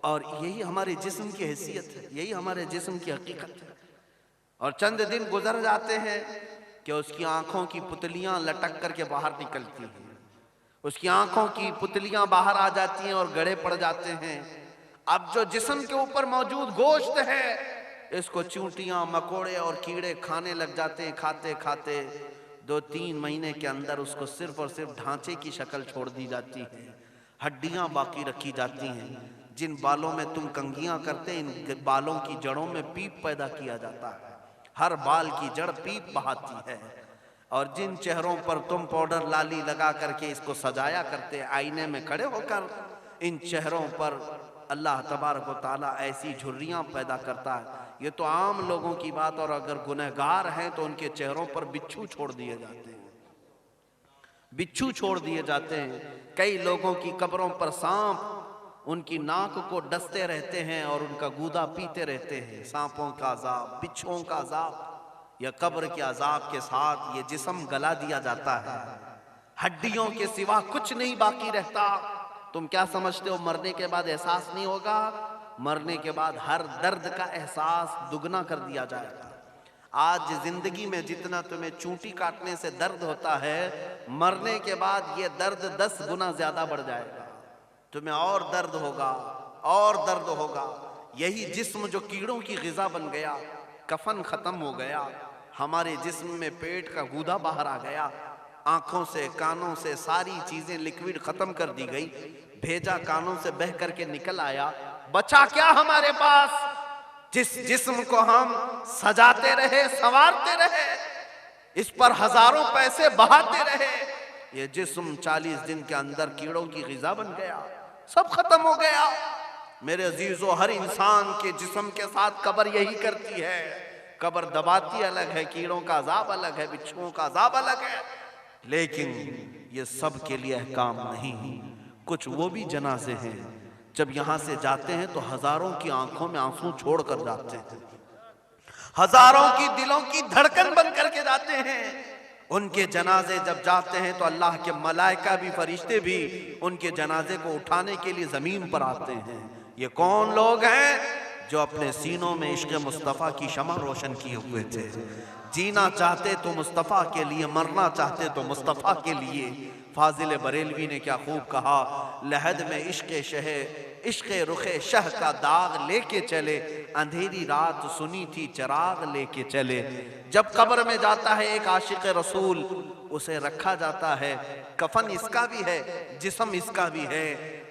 और यही हमारे जिस्म की हैसियत है, यही हमारे जिस्म की हकीकत है। और चंद दिन गुजर जाते हैं कि उसकी आंखों की पुतलियां लटक करके बाहर निकलती हैं, उसकी आंखों की पुतलियां बाहर आ जाती हैं और गड़े पड़ जाते हैं। अब जो जिस्म के ऊपर मौजूद गोश्त है, इसको चूंटियां, मकोड़े और कीड़े खाने लग जाते हैं। खाते खाते 2-3 महीने के अंदर उसको सिर्फ और सिर्फ ढांचे की शक्ल छोड़ दी जाती है, हड्डियां बाकी रखी जाती हैं। जिन बालों में तुम कंघियां करते हैं, इन बालों की जड़ों में पीप पैदा किया जाता है, हर बाल की जड़ पीप बहाती है। और जिन चेहरों पर तुम पाउडर लाली लगा करके इसको सजाया करते, आईने में खड़े होकर, इन चेहरों पर अल्लाह तबारक व तआला ऐसी झुर्रियां पैदा करता है। ये तो आम लोगों की बात, और अगर गुनहगार हैं तो उनके चेहरों पर बिच्छू छोड़ दिए जाते हैं, बिच्छू छोड़ दिए जाते हैं। कई लोगों की कब्रों पर सांप उनकी नाक को डसते रहते हैं और उनका गूदा पीते रहते हैं। सांपों का अजाब, बिच्छुओं का अजाब, या कब्र के अजाब के साथ ये जिस्म गला दिया जाता है। हड्डियों के सिवा कुछ नहीं बाकी रहता। तुम क्या समझते हो मरने के बाद एहसास नहीं होगा? मरने के बाद हर दर्द का एहसास दुगना कर दिया जाएगा। आज जिंदगी में जितना तुम्हें चूंटी काटने से दर्द होता है, मरने के बाद ये दर्द 10 गुना ज्यादा बढ़ जाएगा। तुम्हें और दर्द होगा, और दर्द होगा। यही जिस्म जो कीड़ों की ग़िज़ा बन गया, कफन खत्म हो गया, हमारे जिस्म में पेट का गूदा बाहर आ गया, आंखों से कानों से सारी चीजें लिक्विड खत्म कर दी गई, भेजा कानों से बह करके निकल आया, बचा क्या हमारे पास? जिस जिस्म को हम सजाते रहे, संवारते रहे, इस पर हजारों पैसे बहाते रहे, ये जिस्म 40 दिन के अंदर कीड़ों की ग़िज़ा बन गया, सब खत्म हो गया। मेरे अजीजों, हर इंसान के जिस्म के साथ कब्र यही करती है। कब्र दबाती अलग है, कीड़ों का अजाब अलग है, बिच्छुओं का अजाब अलग है, लेकिन ये सब के लिए अहकाम नहीं। कुछ वो भी जनाजे हैं जब यहाँ से जाते हैं तो हजारों की आंखों में आंसू छोड़ कर जाते हैं, हजारों की दिलों की धड़कन बन करके जाते हैं। उनके जनाजे जब जाते हैं तो अल्लाह के मलाइका भी, फरिश्ते भी उनके जनाजे को उठाने के लिए जमीन पर आते हैं। ये कौन लोग हैं? जो अपने सीनों में इश्क़ मुस्तफ़ा की शमा रोशन किए हुए थे। जीना चाहते तो मुस्तफ़ा के लिए, मरना चाहते तो मुस्तफ़ा के लिए। फाजिल बरेलवी ने क्या खूब कहा, लहद में इश्क़ शह, इश्क़ रुखे शह का दाग लेके चले, अंधेरी रात सुनी थी चिराग लेके चले। जब कब्र में जाता है एक आशिक रसूल, उसे रखा जाता है, कफन इसका भी है, जिस्म इसका भी है,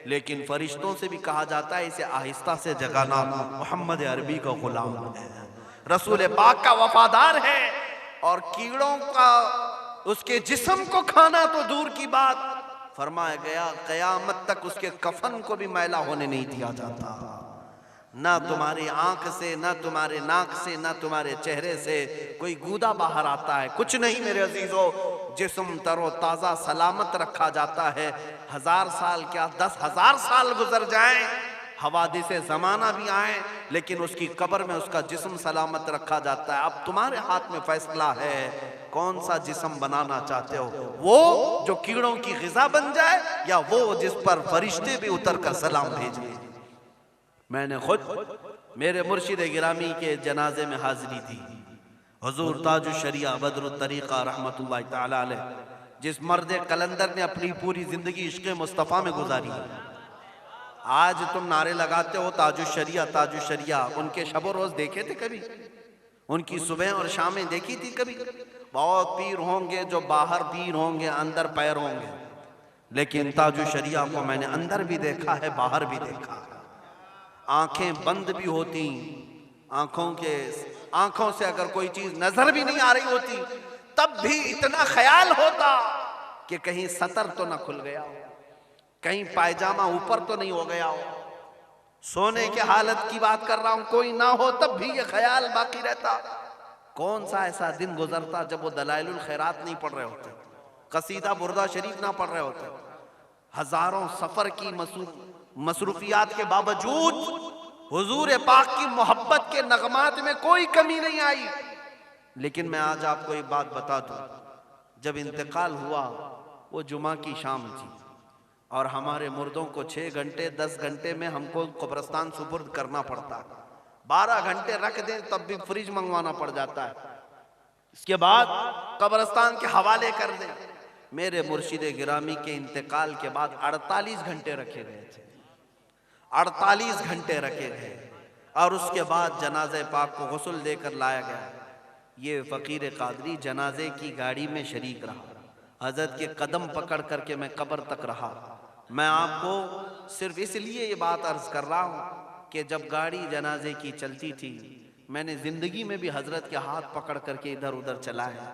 लेकिन फरिश्तों से भी कहा जाता है इसे आहिस्ता से जगाना, मोहम्मद अरबी का गुलाम है, रसूल पाक का वफादार है। और कीड़ों का उसके जिस्म को खाना तो दूर की बात, फरमाया गया क़यामत तक उसके कफन को भी मैला होने नहीं दिया जाता। ना तुम्हारी आंख से, ना तुम्हारे नाक से, ना तुम्हारे चेहरे से कोई गूदा बाहर आता है, कुछ नहीं मेरे अजीजों। जिस्म तरो ताज़ा सलामत रखा जाता है। 1000 साल क्या 10,000 साल गुजर जाएं, हवादिसे ज़माना भी आए, लेकिन उसकी कब्र में उसका जिस्म सलामत रखा जाता है। अब तुम्हारे हाथ में फैसला है, कौन सा जिस्म बनाना चाहते हो? वो जो कीड़ों की ग़िज़ा बन जाए, या वो जिस पर फरिश्ते भी उतर कर सलाम भेजें? मैंने खुद मेरे मुर्शिद गिरामी के जनाजे में हाजिरी दी। हुजूर ताजुल शरिया बदरुत तरीक़ा रहमतुल्लाह तआला अलैह, जिस मर्द कलंदर ने अपनी पूरी जिंदगी इश्क़ मुस्तफ़ा में गुजारी। आज तुम नारे लगाते हो ताजुल शरिया, ताजुल शरिया, उनके शब रोज़ देखे थे कभी? उनकी सुबह और शामें देखी थी कभी? बहुत पीर होंगे जो बाहर पीर होंगे, अंदर पैर होंगे, लेकिन ताजुल शरिया को मैंने अंदर भी देखा है, बाहर भी देखा। आंखें बंद भी होती, आंखों से अगर कोई चीज नजर भी नहीं आ रही होती, तब भी इतना ख्याल होता कि कहीं सतर तो ना खुल गया हो, कहीं पायजामा ऊपर तो नहीं हो गया हो। सोने के हालत की बात कर रहा हूं, कोई ना हो तब भी ये ख्याल बाकी रहता। कौन सा ऐसा दिन गुजरता जब वो दलाइलुल खैरात नहीं पढ़ रहे होते, कसीदा बुर्दा शरीफ ना पढ़ रहे होते। हजारों सफर की मसरूफियात के बावजूद हुजूर पाक की मोहब्बत के नगमात में कोई कमी नहीं आई। लेकिन मैं आज आपको एक बात बता दूं, जब इंतकाल हुआ वो जुमा की शाम थी और हमारे मुर्दों को 6 घंटे 10 घंटे में हमको कब्रिस्तान सुपुर्द करना पड़ता। 12 घंटे रख दें तब भी फ्रिज मंगवाना पड़ जाता है, इसके बाद कब्रिस्तान के हवाले कर दें। मेरे मुर्शिद गिरामी के इंतकाल के बाद 48 घंटे रखे गए थे, 48 घंटे रखे गए और उसके बाद जनाजे पाक को गुस्ल देकर लाया गया। ये फ़कीर कादरी जनाजे की गाड़ी में शरीक रहा, हज़रत के कदम पकड़ करके मैं कब्र तक रहा। मैं आपको सिर्फ इसलिए ये बात अर्ज कर रहा हूँ कि जब गाड़ी जनाजे की चलती थी मैंने ज़िंदगी में भी हज़रत के हाथ पकड़ करके इधर उधर चलाया।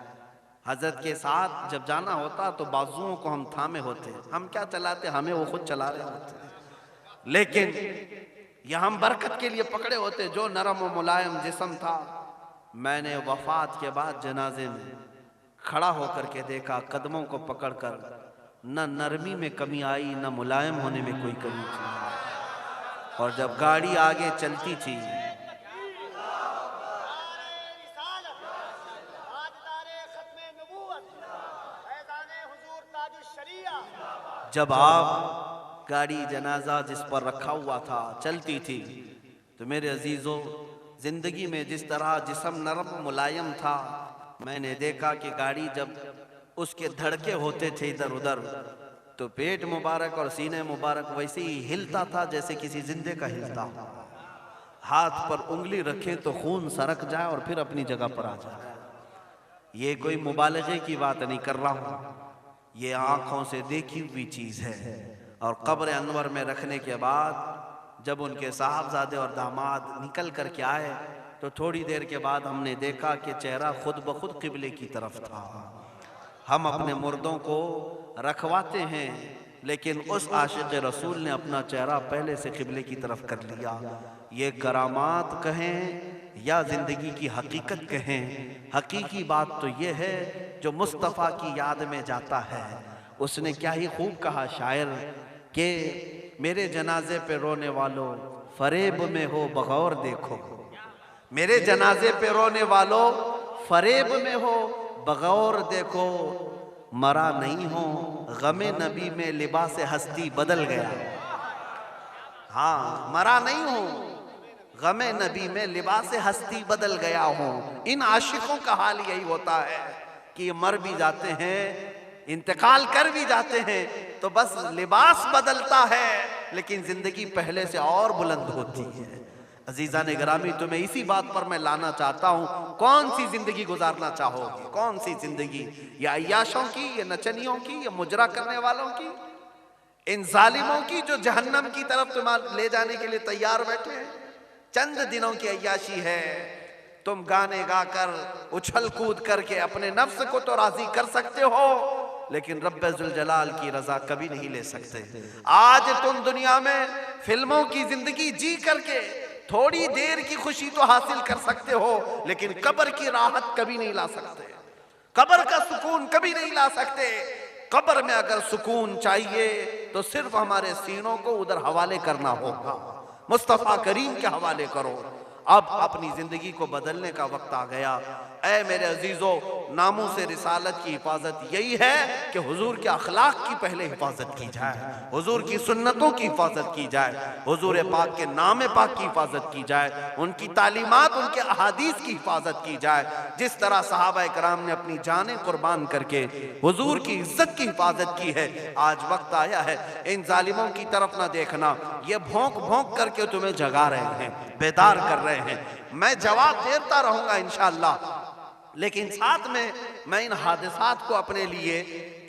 हज़रत के साथ जब जाना होता तो बाजुओं को हम थामे होते, हम क्या चलाते, हमें वो खुद चला रहे होते, लेकिन यह हम बरकत के लिए पकड़े होते। जो नरम व मुलायम जिस्म था, मैंने वफात के बाद जनाजे में खड़ा होकर के देखा, कदमों को पकड़कर, न नरमी में कमी आई न मुलायम होने में कोई कमी थी। और जब गाड़ी आगे चलती थी जब आप गाड़ी जनाजा जिस पर रखा हुआ था चलती थी तो मेरे अजीजों, जिंदगी में जिस तरह जिस्म नरम मुलायम था, मैंने देखा कि गाड़ी जब उसके धड़के होते थे इधर उधर तो पेट मुबारक और सीने मुबारक वैसे ही हिलता था जैसे किसी जिंदे का हिलता हो। हाथ पर उंगली रखें तो खून सरक जाए और फिर अपनी जगह पर आ जाए। ये कोई मुबालगे की बात नहीं कर रहा हूँ, ये आंखों से देखी हुई चीज है। और कब्र अनवर में रखने के बाद जब उनके साहबजादे और दामाद निकल कर के आए तो थोड़ी देर के बाद हमने देखा कि चेहरा खुद ब खुद किबले की तरफ था। हम अपने मुर्दों को रखवाते हैं लेकिन उस आशिक़ रसूल ने अपना चेहरा पहले से किबले की तरफ कर लिया। ये करामात कहें या जिंदगी की हकीकत कहें, हकीकी बात तो ये है जो मुस्तफ़ा की याद में जाता है। उसने क्या ही खूब कहा शायर कि मेरे जनाजे पे रोने वालों फरेब में हो बगौर देखो, मेरे जनाजे पे रोने वालों फरेब में हो बगौर देखो, मरा नहीं हो गमे नबी में लिबास हस्ती बदल गया। हाँ, मरा नहीं हो गमे नबी में लिबास हस्ती बदल गया हो। इन आशिकों का हाल यही होता है कि ये मर भी जाते हैं, इंतकाल कर भी जाते हैं तो बस लिबास बदलता है लेकिन जिंदगी पहले से और बुलंद होती है। अजीज़ान गिरामी, तुम्हें इसी बात पर मैं लाना चाहता हूँ, कौन सी जिंदगी गुजारना चाहोगे? कौन सी जिंदगी? या अय्याशों की, या नचनियों की, या मुजरा करने वालों की, इन जालिमों की जो जहन्नम की तरफ तुम्हें ले जाने के लिए तैयार बैठे हैं? चंद दिनों की अय्याशी है, तुम गाने गाकर उछल कूद करके अपने नफ्स को तो राजी कर सकते हो लेकिन रब्बे जुल जलाल की रजा कभी नहीं ले सकते। आज तुम दुनिया में फिल्मों की जिंदगी जी करके थोड़ी देर की खुशी तो हासिल कर सकते हो लेकिन कब्र की राहत कभी नहीं ला सकते, कब्र का सुकून कभी नहीं ला सकते। कब्र में अगर सुकून चाहिए तो सिर्फ हमारे सीनों को उधर हवाले करना होगा, मुस्तफ़ा करीम के हवाले करो। अब अपनी जिंदगी को बदलने का वक्त आ गया। ऐ मेरे अजीजों, नामों से रिसालत की हिफाजत यही है कि हुजूर के अखलाक की पहले हिफाजत की जाए, हुजूर की सुन्नतों की हिफाजत की जाए, हुजूर पाक के नाम पाक की हिफाजत की जाए, उनकी तालीमात, उनके अहादीस की हिफाजत की जाए। जिस तरह सहाबा कराम ने अपनी जानें कुर्बान करके हुजूर की इज्जत की हिफाजत की है, आज वक्त आया है इन जालिमों की तरफ ना देखना। ये भौंक भौंक करके तुम्हें जगा रहे हैं, बेदार कर रहे हैं। मैं जवाब देता रहूंगा इंशाअल्लाह। लेकिन साथ में मैं इन हादिसात को अपने लिए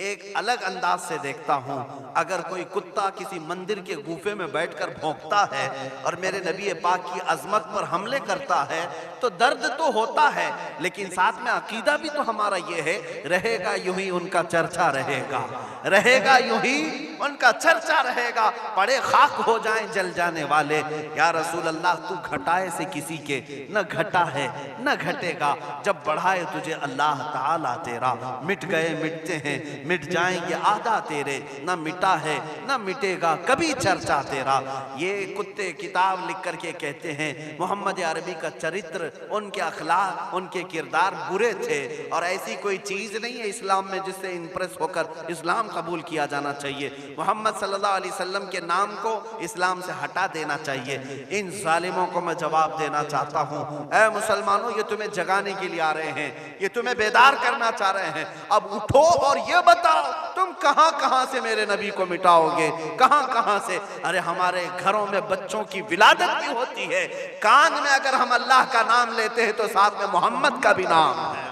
एक अलग अंदाज से देखता हूँ। अगर कोई कुत्ता किसी मंदिर के गुफे में बैठकर भौंकता है और मेरे नबी पाक की अजमत पर हमले करता है तो दर्द तो होता है, लेकिन साथ में अकीदा भी तो हमारा ये है, रहेगा यूं ही उनका चर्चा रहेगा, रहेगा यूं ही उनका चर्चा रहेगा, पड़े खाक हो जाएं जल जाने वाले। या रसूल अल्लाह, तू घटाए से किसी के न घटा है न घटेगा, जब बढ़ाए तुझे अल्लाह ताला तेरा, मिट गए मिटते हैं मिट जाएंगे आधा तेरे, न मिटा है न मिटेगा कभी चर्चा तेरा। ये कुत्ते किताब लिख करके कहते हैं मोहम्मद अरबी का चरित्र, उनके अखलाक, उनके किरदार बुरे थे, और ऐसी कोई चीज नहीं है इस्लाम में जिससे इंप्रेस होकर इस्लाम कबूल किया जाना चाहिए। मोहम्मद सल्लल्लाहु अलैहि वसल्लम के नाम को इस्लाम से हटा देना चाहिए। इन जालिमों को मैं जवाब देना चाहता हूँ, ऐ मुसलमानों, ये तुम्हें जगाने के लिए आ रहे हैं, ये तुम्हें बेदार करना चाह रहे हैं। अब उठो और ये बताओ तुम कहां कहां से मेरे नबी को मिटाओगे, कहां कहां से। अरे हमारे घरों में बच्चों की विलादत भी होती है, कान में अगर हम अल्लाह का नाम लेते हैं तो साथ में मोहम्मद का भी नाम है।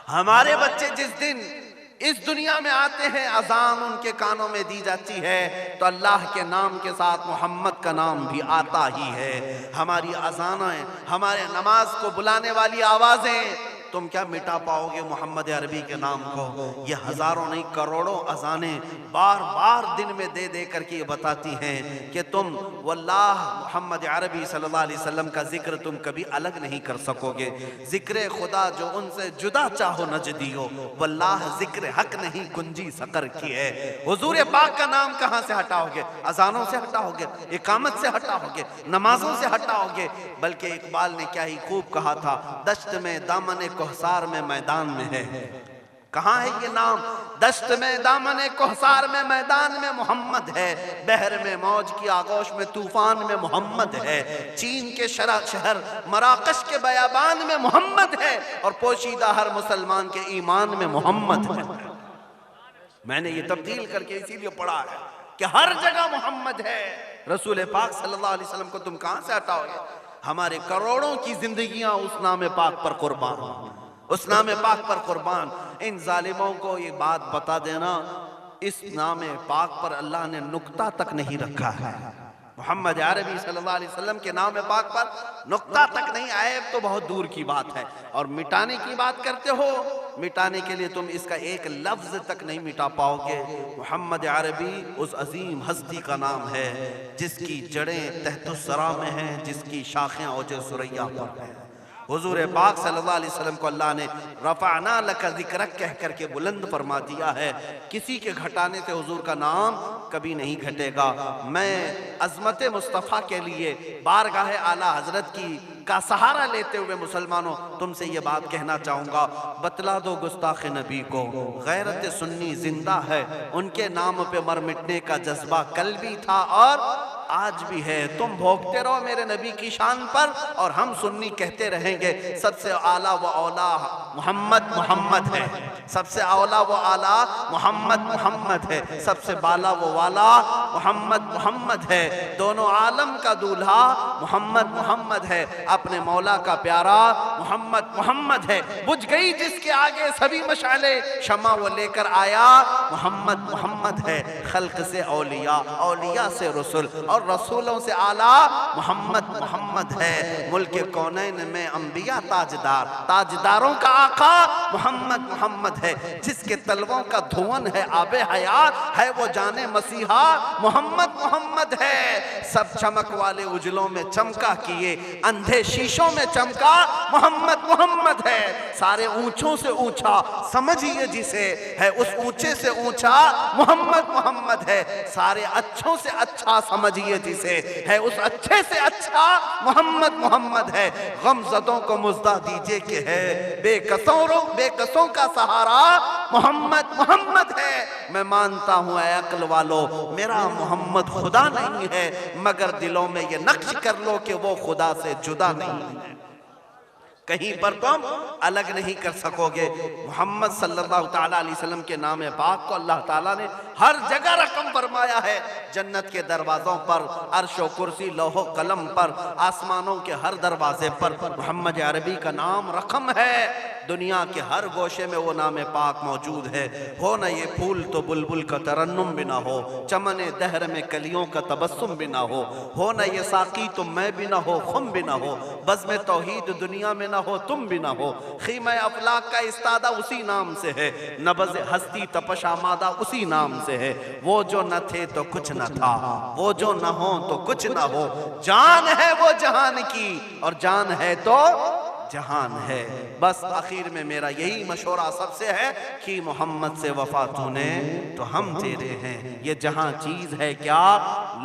हमारे बच्चे जिस दिन इस दुनिया में आते हैं, अजान उनके कानों में दी जाती है तो अल्लाह के नाम के साथ मोहम्मद का नाम भी आता ही है। हमारी अजानें, हमारे नमाज को बुलाने वाली आवाजें, तुम क्या मिटा पाओगे मोहम्मद अरबी के नाम को। ये हजारों नहीं करोड़ों अजानें बार बार दिन में दे दे करके ये बताती हैं कि तुम वल्लाह मोहम्मद अरबी सल्लल्लाहु अलैहि वसल्लम का जिक्र तुम कभी अलग नहीं कर सकोगे। जिक्र खुदा जो उनसे जुदा चाहो नजदियो, वल्लाह जिक्र हक नहीं गुंजी सकर की है। हुजूर पाक का नाम कहां से हटाओगे? अजानों से हटाओगे, इकामत से हटाओगे, नमाजों से हटाओगे। बल्कि इकबाल ने क्या ही खूब कहा था, दश्त में दामन कोहसार में मैदान में है। कहाँ है ये नाम? दश्त में दामन कोहसार में मैदान में मोहम्मद है, बहर में मौज की आगोश में तूफान में मोहम्मद है, चीन के शहर मराकश के बयाबान में मोहम्मद है, और पोशीदा हर मुसलमान के ईमान में मोहम्मद है। मैंने ये तब्दील करके इसीलिए पढ़ा है कि हर जगह मोहम्मद है। रसूल पाक सल्लल्लाहु अलैहि वसल्लम को तुम कहां से हटाओगे? हमारे करोड़ों की जिंदगियां उस नाम पाक पर कुर्बान, उस नाम पाक पर कुर्बान। इन जालिमों को ये बात बता देना, इस नाम पाक पर अल्लाह ने नुक्ता तक नहीं रखा है। मोहम्मद अरबी सल्लल्लाहु अलैहि वसल्लम के नाम पाक पर नुक्ता तक नहीं आए तो बहुत दूर की बात है। और मिटाने की बात करते हो, मिटाने के लिए तुम इसका एक लफ्ज तक नहीं मिटा पाओगे। मोहम्मद अरबी उस अजीम हस्ती का नाम है जिसकी जड़ें तहतुस्सरा में हैं, जिसकी शाखें औज सुरैया पर हैं। हुजूर पाक सल्लल्लाहु अलैहि वसल्लम को अल्लाह ने रफ़अना लका ज़िक्रक कह करके बुलंद फरमा दिया है। किसी के घटाने से हुजूर का नाम कभी नहीं घटेगा। मैं अज़मत मुस्तफ़ा के लिए बारगाह आला हजरत का सहारा लेते हुए मुसलमानों तुमसे ये बात कहना चाहूँगा, बतला दो गुस्ताख नबी को, गैरत सुन्नी जिंदा है, उनके नाम पे मर मिटने का जज्बा कल भी था और आज भी है। तुम भोगते रहो मेरे नबी की शान पर और हम सुन्नी कहते रहेंगे सबसे आला व औला मोहम्मद मोहम्मद है, सबसे औला व आला मोहम्मद मोहम्मद है, सबसे बाला व वाला मोहम्मद मोहम्मद है, दोनों आलम का दूल्हा मोहम्मद मोहम्मद है, अपने मौला का प्यारा मोहम्मद मोहम्मद है। बुझ गई जिसके आगे सभी मशाले, शमा वो लेकर आया मोहम्मद मोहम्मद है। खल्क से औलिया, औलिया से रसूल और रसूलों से आला मोहम्मद मोहम्मद है। मुल्क कौनैन में अंबिया ताजदार, ताजदारों का आका मोहम्मद मोहम्मद है। जिसके तलवों का धुआं है आबे हयात है, वो जाने मसीहा मोहम्मद मोहम्मद है। सब चमक वाले उजलों में चमका किए, अंधे शीशों में चमका मोहम्मद मोहम्मद है। सारे ऊंचों से ऊंचा समझिए जिसे है, उस ऊंचे से ऊंचा मोहम्मद मोहम्मद है। सारे अच्छों से अच्छा समझिए जिसे है, उस अच्छे से अच्छा मोहम्मद मोहम्मद है। गमज़दों को मुज़्दा दीजिए कि है बेकसों का सहारा मोहम्मद मोहम्मद है। मैं मानता हूँ ऐ अक्ल वालों, मेरा मोहम्मद खुदा नहीं है, मगर दिलों में ये नक्श कर लो कि वो खुदा से जुदा नहीं है। कहीं पर तुम अलग नहीं कर सकोगे। मोहम्मद सल्लल्लाहु ताला अलैहि वसल्लम के नाम पाक को अल्लाह ताला ने हर जगह रकम फरमाया है। जन्नत के दरवाजों पर, अर्श व कुर्सी, लौह कलम पर, आसमानों के हर दरवाजे पर मोहम्मद अरबी का नाम रकम है। दुनिया के हर गोशे में वो नाम पाक मौजूद है। हो न ये फूल तो बुलबुल का तरन्नुम भी ना हो, चमने दहर में कलियों का तबस्सुम भी ना हो न ये साकी तो मैं भी ना हो, खुम भी ना हो, बज़्म तौहीद दुनिया में ना हो, तुम भी ना हो। खीमा अफलाक का इस्तादा उसी नाम से है, नबज़ हस्ती तपश आमादा उसी नाम से है। वो जो न थे तो कुछ न था, वो जो न हो तो कुछ न हो, जान है वो जहान की और जान है तो जहान है। बस आखिर में मेरा यही मशवरा सबसे है कि मोहम्मद से वफा तूने तो हम तेरे हैं, ये जहां चीज है क्या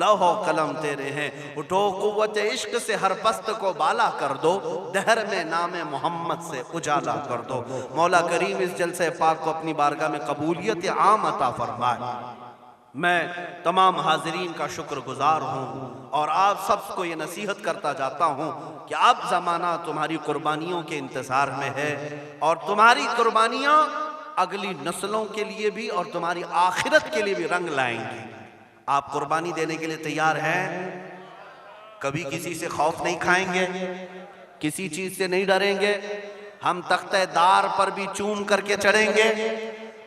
लौह कलम तेरे हैं। उठो कुव्वत इश्क से हर पस्त को बाला कर दो, दहर में नामे मोहम्मद से उजाला कर दो। मौला करीम इस जलसे पाक को अपनी बारगाह में कबूलियत आम अता फरमाए। मैं तमाम हाजिरीन का शुक्रगुजार हूँ और आप सबको ये नसीहत करता जाता हूँ कि अब ज़माना तुम्हारी कुर्बानियों के इंतज़ार में है और तुम्हारी कुर्बानियाँ अगली नस्लों के लिए भी और तुम्हारी आखिरत के लिए भी रंग लाएंगी। आप कुर्बानी देने के लिए तैयार हैं? कभी किसी से खौफ नहीं खाएंगे, किसी चीज़ से नहीं डरेंगे, हम तख्ते दार पर भी चूम करके चढ़ेंगे।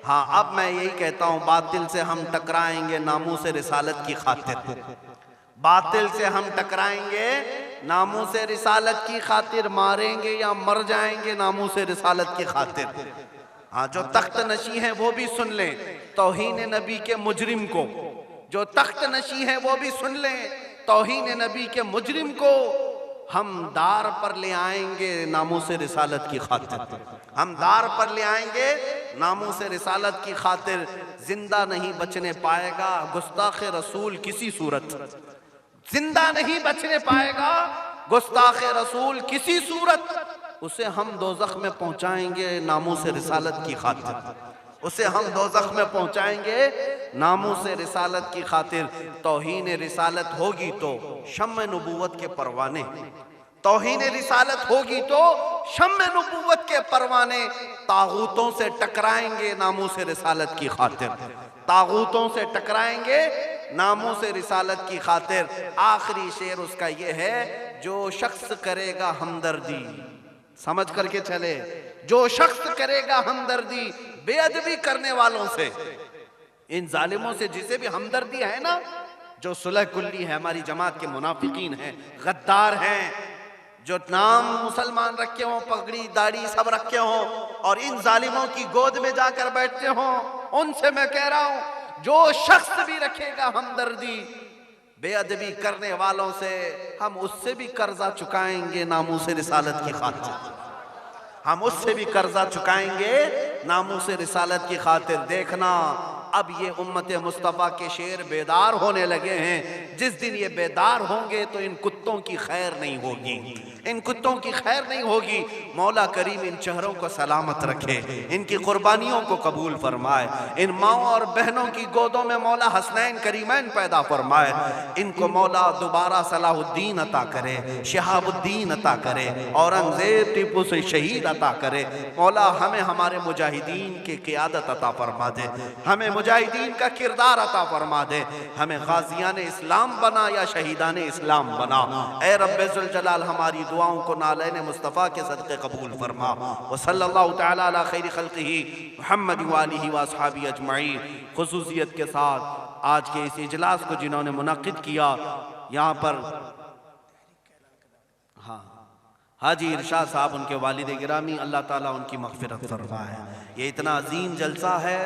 हाँ, अब मैं यही कहता हूँ, बातिल से हम टकराएंगे नामूस रिसालत की खातिर, बातिल से हम टकराएंगे नामूस रिसालत की खातिर, मारेंगे या मर जाएंगे नामूस रिसालत की खातिर। हाँ, जो तख्त नशी हैं वो भी सुन लें तौहीन नबी के मुजरिम को, जो तख्त नशी हैं वो भी सुन लें तौहीन नबी के मुजरिम को हम दार पर ले आएंगे नामूस रिसालत की खातिर, हम दार पर ले आएंगे नामूस रिसालत की खातिर। जिंदा नहीं बचने पाएगा गुस्ताख रसूल किसी सूरत, जिंदा नहीं बचने पाएगा गुस्ताख रसूल किसी सूरत, उसे हम दोज़ख में पहुंचाएंगे नामूस रिसालत की खातिर, उसे हम दोज़ख में पहुंचाएंगे नामूस रिसालत की खातिर। तौहीन रिसालत होगी तो शम्म नबूवत के परवाने, तौहीन रिसालत होगी तो शम्म नबूवत के परवाने तागूतों से टकराएंगे नामूस रिसालत की खातिर, तागूतों से टकराएंगे नामूस रिसालत की खातिर। आखिरी शेर उसका ये है, जो शख्स करेगा हमदर्दी, समझ करके चले, जो शख्स करेगा हमदर्दी बेअदबी करने वालों से, इन जालिमों से जिसे भी हमदर्दी है ना, जो सुलह कुल्ली है, हमारी जमात के मुनाफिकीन हैं, गद्दार हैं, जो नाम मुसलमान रखे हों, पगड़ी दाढ़ी सब रखे हों और इन जालिमों की गोद में जाकर बैठते हों, उनसे मैं कह रहा हूं, जो शख्स भी रखेगा हमदर्दी बेअदबी करने वालों से, हम उससे भी कर्जा चुकाएंगे नामूस रिसालत की खातिर, हम उससे भी कर्जा चुकाएंगे नामूस रिसालत की खातिर। देखना, अब ये उम्मत मुस्तफ़ा के शेर बेदार होने लगे हैं। जिस दिन ये बेदार होंगे तो इन कुत्तों की खैर नहीं होगी, इन कुत्तों की खैर नहीं होगी। मौला करीम इन चेहरों को सलामत रखे, इनकी कुर्बानियों को कबूल फरमाए, इन माओ और बहनों की गोदों में मौला हसनैन करीमैन पैदा फरमाए, इनको मौला दोबारा सलाहुद्दीन अता करे, शहाबुद्दीन अता करे, औरंगजेब टीपू से शहीद अता करे। मौला हमें हमारे मुजाहिदीन की क़ियादत अता फरमा दे, हमें मुजाहिदीन का किरदार अता फरमा दे, हमें गाज़ियान इस्लाम बना या शहीदान इस्लाम बना। ए रब्बे ज़ुल जलाल हमारी दुआओं को नालैन मुस्तफ़ा के सदक़े कबूल फरमा। व सल्लल्लाहु तआला अला खैरि खल्क़िही मुहम्मद व आलिहि व अस्हाबिही अजमईन। खुसूसियत के साथ आज के इस इजलास को जिन्होंने मुनक़्क़िद किया, यहाँ पर हाँ हाजी इरशाद साहब, उनके वालिद गिरामी, अल्लाह ताला उनकी मग़फ़िरत फरमाए। ये इतना अजीम जलसा है,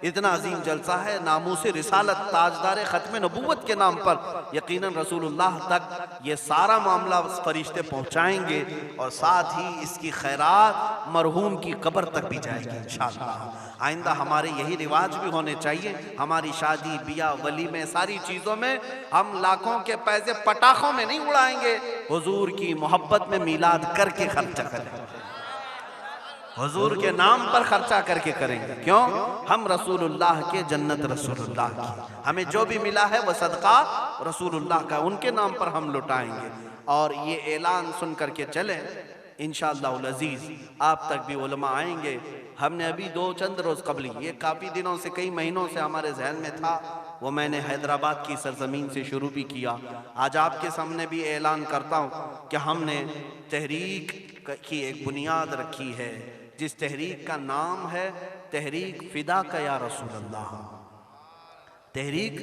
इतना अजीम जलसा है, नामूस रिसालत ताजदार ख़त्म नबूवत के नाम पर यकीनन रसूलुल्लाह तक ये सारा मामला फरिश्ते पहुँचाएंगे और साथ ही इसकी खैरात मरहूम की कब्र तक भी जाएगी इंशाअल्लाह। आइंदा हमारे यही रिवाज भी होने चाहिए, हमारी शादी बिया वली में सारी चीज़ों में हम लाखों के पैसे पटाखों में नहीं उड़ाएंगे, हुजूर की मोहब्बत में मीलाद करके खर्चा करेंगे, हुजूर के नाम पर खर्चा करके करेंगे। क्यों? हम रसूलुल्लाह के, जन्नत रसूलुल्लाह की, हमें जो भी मिला है वह सदका रसूलुल्लाह का, उनके नाम पर हम लुटाएंगे। और ये ऐलान सुन करके चले, इंशाअल्लाह अज़ीज़ आप तक भी उलमा आएंगे। हमने अभी दो चंद रोज़ कबल, ये काफ़ी दिनों से, कई महीनों से हमारे जहन में था, वो मैंने हैदराबाद की सरजमीन से शुरू भी किया। आज आपके सामने भी ऐलान करता हूँ कि हमने तहरीक की एक बुनियाद रखी है जिस तहरीक का नाम है तहरीक फिदा का या रसूल अल्लाह, तहरीक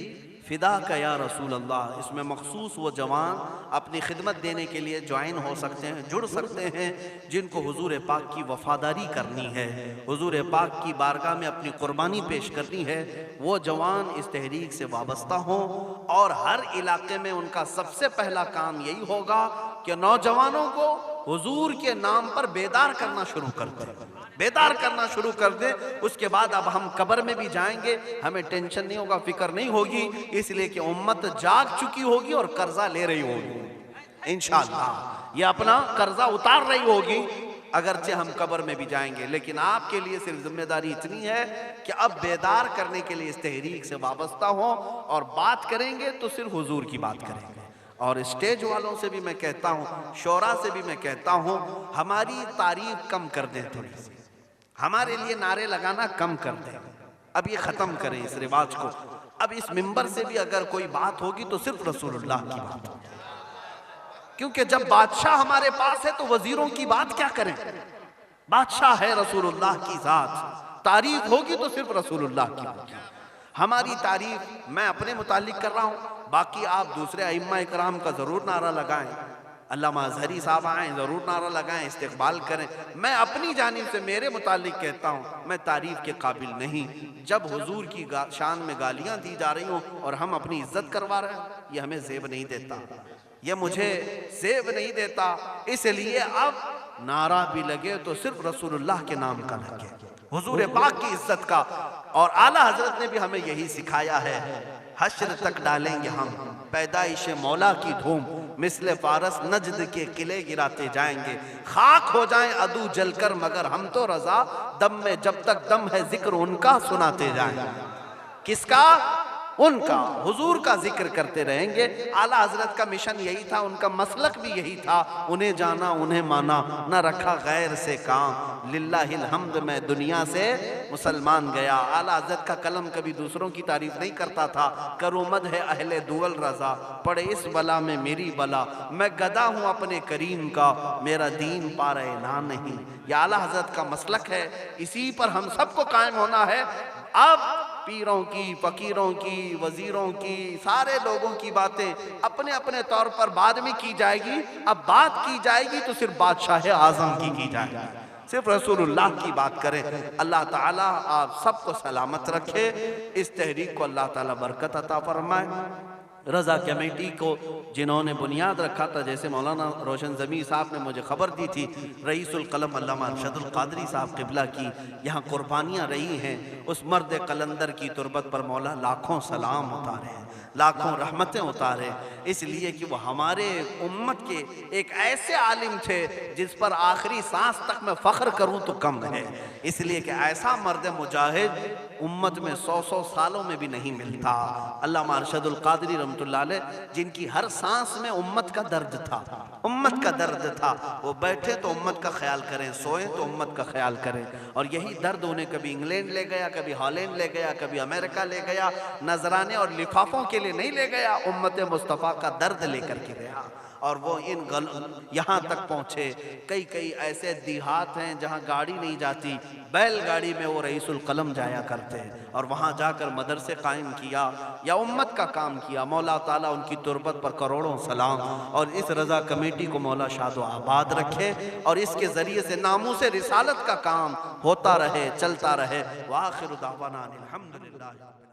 फिदा का या रसूल अल्लाह। इसमें मखसूस वो जवान अपनी खिदमत देने के लिए ज्वाइन हो सकते हैं, जुड़ सकते हैं, जिनको हुजूर पाक की वफादारी करनी है, हुजूर पाक की बारगाह में अपनी कुर्बानी पेश करनी है। वो जवान इस तहरीक से वाबस्ता हों और हर इलाके में उनका सबसे पहला काम यही होगा कि नौजवानों को हुजूर के नाम पर बेदार करना शुरू कर दें, बेदार करना शुरू कर दे। उसके बाद अब हम कब्र में भी जाएंगे, हमें टेंशन नहीं होगा, फिक्र नहीं होगी, इसलिए कि उम्मत जाग चुकी होगी और कर्जा ले रही होगी। इंशाअल्लाह ये अपना कर्जा उतार रही होगी, अगरचे हम कब्र में भी जाएंगे। लेकिन आपके लिए सिर्फ जिम्मेदारी इतनी है कि अब बेदार करने के लिए इस तहरीक से वाबस्ता हो, और बात करेंगे तो सिर्फ हुजूर की बात करेंगे। और स्टेज वालों से भी मैं कहता हूँ, शोरा से भी मैं कहता हूँ, हमारी तारीफ कम कर दें, थोड़ी सी हमारे लिए नारे लगाना कम कर दें। अब ये खत्म करें इस रिवाज को। अब इस मिंबर से भी अगर कोई बात होगी तो सिर्फ रसूलुल्लाह की बात होगी, क्योंकि जब बादशाह हमारे पास है तो वजीरों की बात क्या करें। बादशाह है रसूलुल्लाह की जात, तारीफ होगी तो सिर्फ रसूलुल्लाह की होगी। हमारी तारीफ मैं अपने मुतालिक कर रहा हूँ, बाकी आप दूसरे अइम्मा इकराम का जरूर नारा लगाएं, अल्लामा अज़हरी साहब आएँ जरूर नारा लगाएं, इस्तेक़बाल करें। मैं अपनी जानिब से मेरे मुतालिक कहता हूँ, मैं तारीफ के काबिल नहीं। जब हुजूर की शान में गालियाँ दी जा रही हों और हम अपनी इज्जत करवा रहे हैं, ये हमें ज़ेब नहीं देता, ये मुझे ज़ेब नहीं देता। इसलिए अब नारा भी लगे तो सिर्फ रसूलुल्लाह के नाम का लगे, हुजूर पाक की इज्जत का। और आला हजरत ने भी हमें यही सिखाया है, हश्र तक डालेंगे हम पैदाइश मौला की धूम, मिसले फारस नजद के किले गिराते जाएंगे, खाक हो जाएं अदू जलकर मगर हम तो रजा, दम में जब तक दम है जिक्र उनका सुनाते जाएंगे। किसका? उनका, हुजूर का जिक्र करते रहेंगे। आला हजरत का मिशन यही था, उनका मसलक भी यही था, उन्हें जाना उन्हें माना, न रखा गैर से काम, लिल्लाहिल हम्द में दुनिया से मुसलमान गया। आला हजरत का कलम कभी दूसरों की तारीफ नहीं करता था, करूमद है अहले दुअल रजा, पड़े इस बला में मेरी बला, मैं गदा हूँ अपने करीम का, मेरा दीन पारे ना नहीं। ये आला हजरत का मसलक है, इसी पर हम सबको कायम होना है। अब पीरों की, फकीरों की, वजीरों की, सारे लोगों की बातें अपने अपने तौर पर बाद में की जाएगी। अब बात की जाएगी तो सिर्फ बादशाह आजम की जाएगी, सिर्फ रसूलुल्लाह की बात करें। अल्लाह ताला आप सबको सलामत रखे, इस तहरीक को अल्लाह ताला बरकत अता फरमाए। रज़ा कमेटी को जिन्होंने बुनियाद रखा था, जैसे मौलाना रोशन ज़मीर साहब ने मुझे ख़बर दी थी, रईसुल कलम अल्लामा अरशदुल क़ादरी साहब क़िबला की यहाँ कुर्बानियाँ रही हैं, उस मर्द कलंदर की तुरबत पर मौला लाखों सलाम उतारे, लाखों रहमतें उतारे, इसलिए कि वो हमारे उम्मत के एक ऐसे आलिम थे जिस पर आखिरी सांस तक मैं फ़ख्र करूँ तो कम है। इसलिए कि ऐसा मर्द मुजाहिद उम्मत में 100 सालों में भी नहीं मिलता। अल्लामा अरशदुल क़ादरी रहमतुल्लाह अलैह, जिनकी हर सांस में उम्मत का दर्द था, उम्मत का दर्द था। वो बैठे तो उम्मत का ख्याल करें, सोए तो उम्मत का ख्याल करें। और यही दर्द उन्हें कभी इंग्लैंड ले गया, कभी हॉलैंड ले गया, कभी अमेरिका ले गया, नजराने और लिफाफों के लिए नहीं ले गया, उम्मत मुस्तफ़ा का दर्द लेकर के गया। और वो इन यहाँ तक पहुँचे। कई कई ऐसे देहात हैं जहाँ गाड़ी नहीं जाती, बैलगाड़ी में वो रईसुल कलम जाया करते हैं और वहाँ जाकर मदरसे कायम किया या उम्मत का काम किया। मौला ताला उनकी तुरबत पर करोड़ों सलाम। और इस रज़ा कमेटी को मौला शादो आबाद रखे और इसके ज़रिए से नामूसे रिसालत का काम होता रहे, चलता रहे। वाखिर दावाना अनिल हम्दुलिल्लाह।